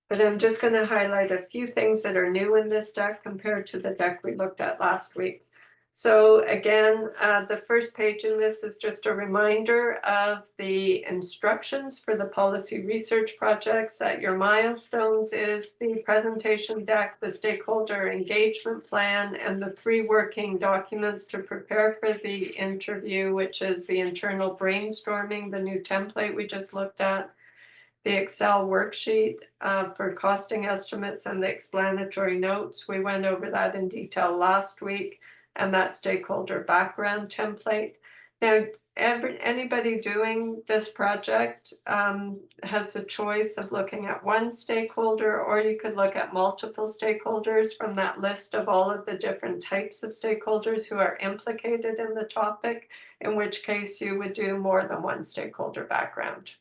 A: but I'm just going to highlight a few things that are new in this deck compared to the deck we looked at last week. So again, the first page in this is just a reminder of the instructions for the policy research projects, that your milestones is the presentation deck, the stakeholder engagement plan, and the 3 working documents to prepare for the interview, which is the internal brainstorming, the new template we just looked at, the Excel worksheet for costing estimates, and the explanatory notes. We went over that in detail last week, and that stakeholder background template. Now, anybody doing this project has a choice of looking at one stakeholder, or you could look at multiple stakeholders from that list of all of the different types of stakeholders who are implicated in the topic, in which case you would do more than one stakeholder background.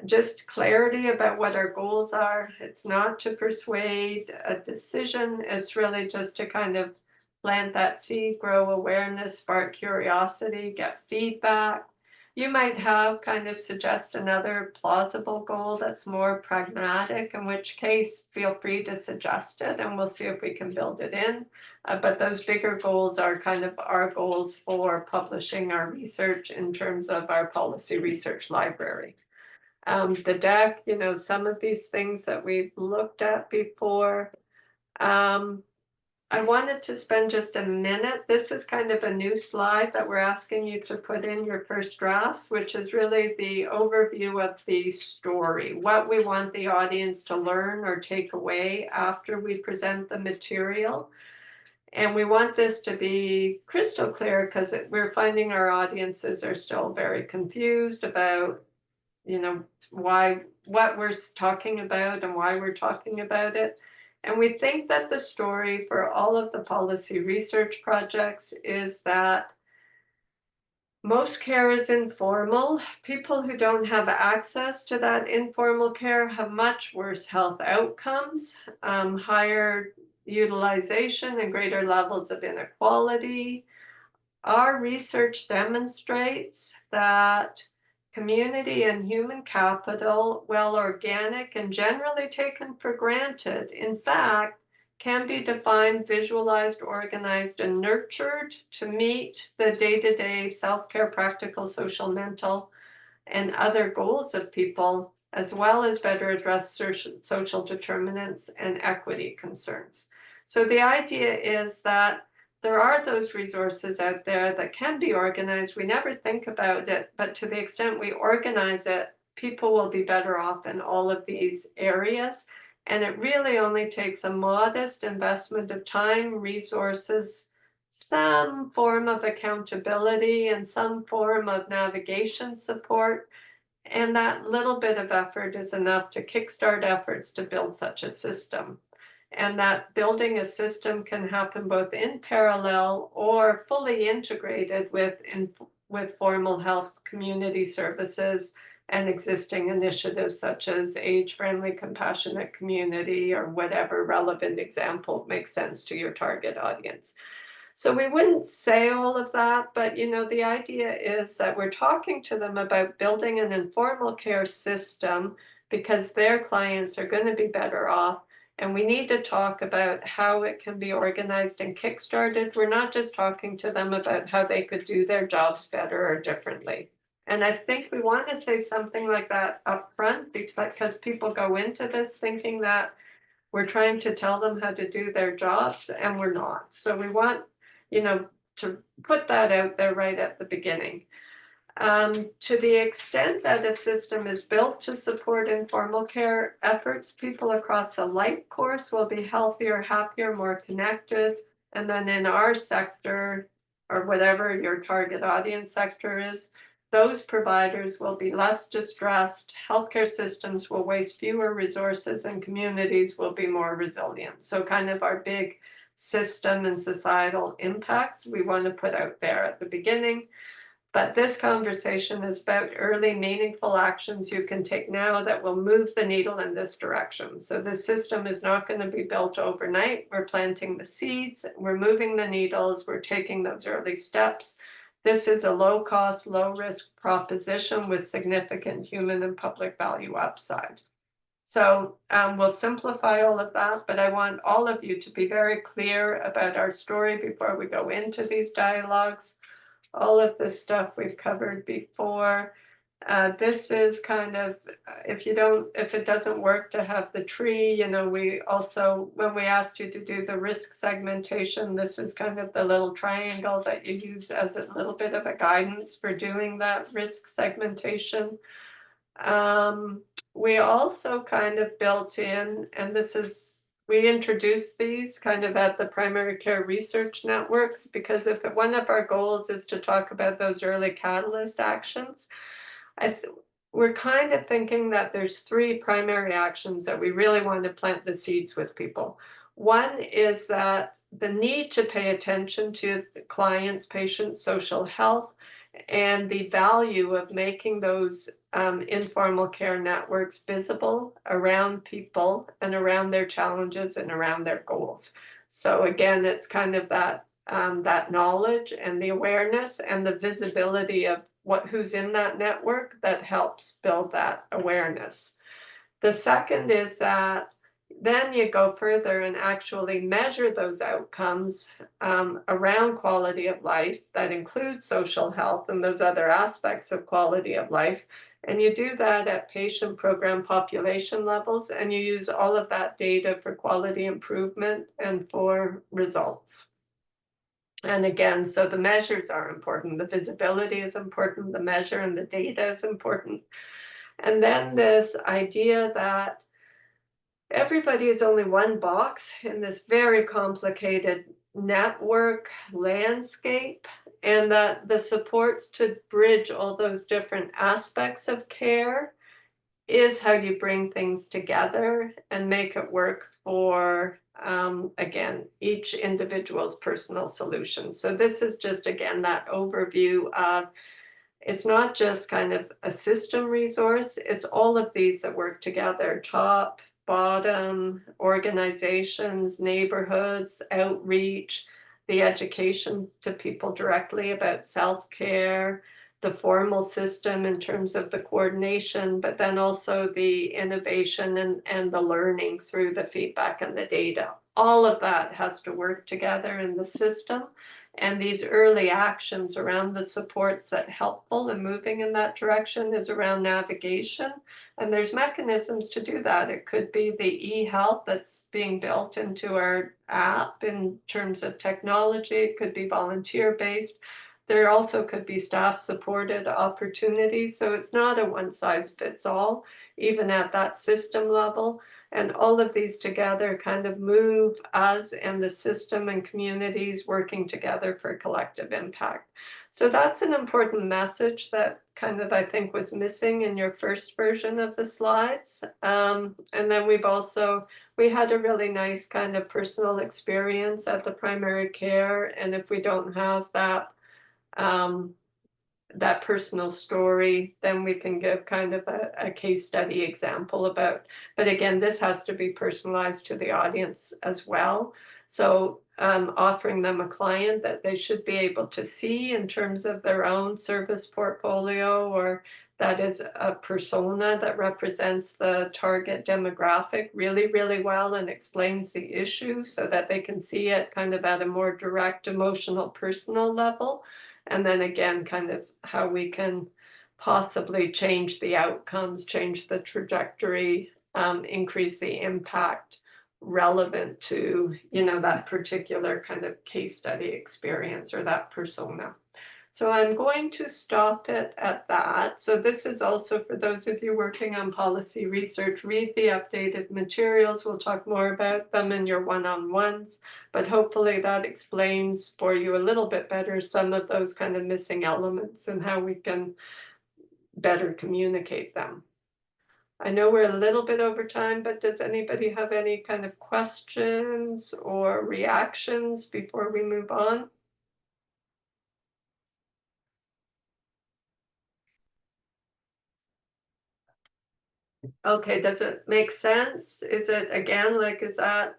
A: Just clarity about what our goals are. It's not to persuade a decision. It's really just to kind of plant that seed, grow awareness, spark curiosity, get feedback. You might have kind of suggest another plausible goal that's more pragmatic, in which case feel free to suggest it and we'll see if we can build it in. But those bigger goals are kind of our goals for publishing our research in terms of our policy research library. The deck, you know, some of these things that we've looked at before. I wanted to spend just a minute. This is kind of a new slide that we're asking you to put in your first drafts, which is really the overview of the story, what we want the audience to learn or take away after we present the material. And we want this to be crystal clear, because we're finding our audiences are still very confused about, you know, what we're talking about and why we're talking about it. And we think that the story for all of the policy research projects is that most care is informal. People who don't have access to that informal care have much worse health outcomes, higher utilization and greater levels of inequality, our research demonstrates that community and human capital, while organic and generally taken for granted, in fact, can be defined, visualized, organized, and nurtured to meet the day-to-day self-care, practical, social, mental, and other goals of people, as well as better address social determinants and equity concerns. So the idea is that there are those resources out there that can be organized. We never think about it, but to the extent we organize it, people will be better off in all of these areas. And it really only takes a modest investment of time, resources, some form of accountability, and some form of navigation support. And that little bit of effort is enough to kickstart efforts to build such a system. And that building a system can happen both in parallel or fully integrated with formal health community services and existing initiatives such as age-friendly, compassionate community, or whatever relevant example makes sense to your target audience. So we wouldn't say all of that, but the idea is that we're talking to them about building an informal care system because their clients are going to be better off. And we need to talk about how it can be organized and kickstarted. We're not just talking to them about how they could do their jobs better or differently. And I think we want to say something like that up front because people go into this thinking that we're trying to tell them how to do their jobs, and we're not. So we want, to put that out there right at the beginning. To the extent that a system is built to support informal care efforts, people across the life course will be healthier, happier, more connected. And then in our sector, or whatever your target audience sector is, those providers will be less distressed, healthcare systems will waste fewer resources, and communities will be more resilient. So kind of our big system and societal impacts we want to put out there at the beginning. But this conversation is about early, meaningful actions you can take now that will move the needle in this direction. So the system is not going to be built overnight. We're planting the seeds, we're moving the needles, we're taking those early steps. This is a low-cost, low-risk proposition with significant human and public value upside. So we'll simplify all of that, but I want all of you to be very clear about our story before we go into these dialogues. All of this stuff we've covered before. This is kind of, if it doesn't work to have the tree, we also, when we asked you to do the risk segmentation, this is kind of the little triangle that you use as a little bit of a guidance for doing that risk segmentation. We also kind of built in, and we introduced these kind of at the primary care research networks, because if one of our goals is to talk about those early catalyst actions, we're kind of thinking that there's 3 primary actions that we really want to plant the seeds with people. One is that the need to pay attention to the client's, patient's social health and the value of making those informal care networks visible around people and around their challenges and around their goals. So again, it's kind of that knowledge and the awareness and the visibility of who's in that network that helps build that awareness. The second is that then you go further and actually measure those outcomes around quality of life that include social health and those other aspects of quality of life. And you do that at patient program population levels, and you use all of that data for quality improvement and for results. And again, so the measures are important, the visibility is important, the measure and the data is important. And then this idea that everybody is only one box in this very complicated network landscape, and that the supports to bridge all those different aspects of care is how you bring things together and make it work for, again, each individual's personal solution. So this is just, again, that overview of, it's not just kind of a system resource, it's all of these that work together, top, bottom, organizations, neighborhoods, outreach, the education to people directly about self-care, the formal system in terms of the coordination, but then also the innovation and the learning through the feedback and the data. All of that has to work together in the system. And these early actions around the supports that helpful in moving in that direction is around navigation. And there's mechanisms to do that. It could be the e-health that's being built into our app in terms of technology. It could be volunteer-based. There also could be staff-supported opportunities. So it's not a one-size-fits-all, even at that system level. And all of these together kind of move us and the system and communities working together for collective impact. So that's an important message that kind of, I think, was missing in your first version of the slides. And then we had a really nice kind of personal experience at the primary care. And if we don't have that, that personal story, then we can give kind of a case study example about, but again, this has to be personalized to the audience as well. So offering them a client that they should be able to see in terms of their own service portfolio, or that is a persona that represents the target demographic really, really well and explains the issue so that they can see it kind of at a more direct, emotional, personal level. And then again, kind of how we can possibly change the outcomes, change the trajectory, increase the impact relevant to, that particular kind of case study experience or that persona. So I'm going to stop it at that. So this is also for those of you working on policy research, read the updated materials. We'll talk more about them in your one-on-ones, but hopefully that explains for you a little bit better some of those kind of missing elements and how we can better communicate them. I know we're a little bit over time, but does anybody have any kind of questions or reactions before we move on? Okay, does it make sense? Is it, again, like, is that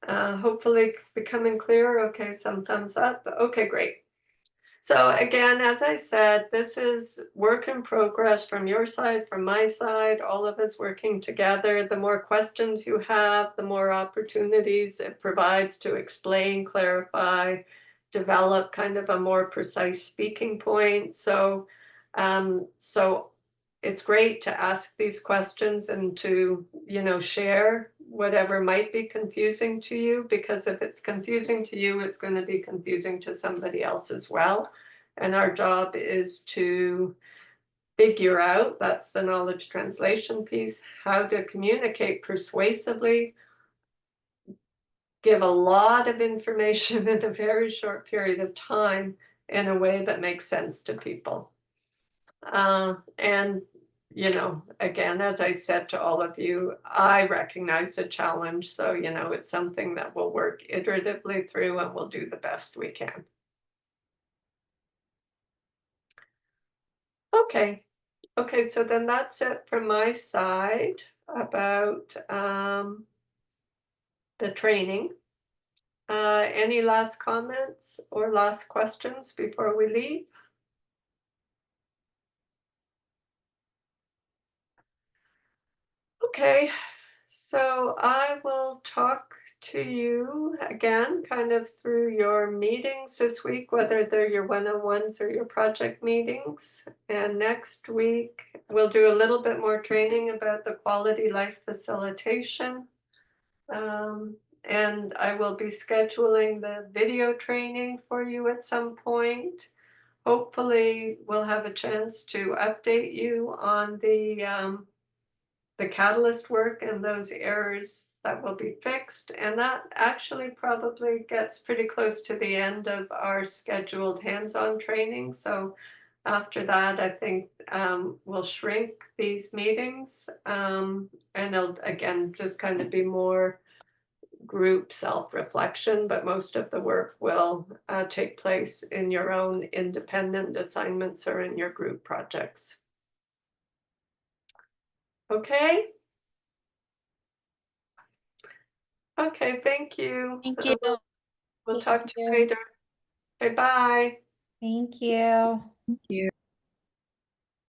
A: hopefully becoming clear? Okay, some thumbs up. Okay, great. So again, as I said, this is work in progress from your side, from my side, all of us working together. The more questions you have, the more opportunities it provides to explain, clarify, develop kind of a more precise speaking point. So it's great to ask these questions and to, share whatever might be confusing to you, because if it's confusing to you, it's going to be confusing to somebody else as well. And our job is to figure out, that's the knowledge translation piece, how to communicate persuasively, give a lot of information in a very short period of time in a way that makes sense to people. And again, as I said to all of you, I recognize the challenge. So, it's something that we'll work iteratively through and we'll do the best we can. Okay. Okay, so then that's it from my side about the training. Any last comments or last questions before we leave? Okay, so I will talk to you again kind of through your meetings this week, whether they're your one-on-ones or your project meetings. And next week, we'll do a little bit more training about the quality life facilitation. And I will be scheduling the video training for you at some point. Hopefully, we'll have a chance to update you on the catalyst work and those errors that will be fixed. And that actually probably gets pretty close to the end of our scheduled hands-on training. So after that, I think we'll shrink these meetings and it'll, again, just kind of be more group self-reflection, but most of the work will take place in your own independent assignments or in your group projects. Okay. Okay, thank you.
C: Thank you.
A: We'll
F: Thank
A: talk to you
F: you.
A: later. Bye-bye.
F: Thank you.
D: Thank you.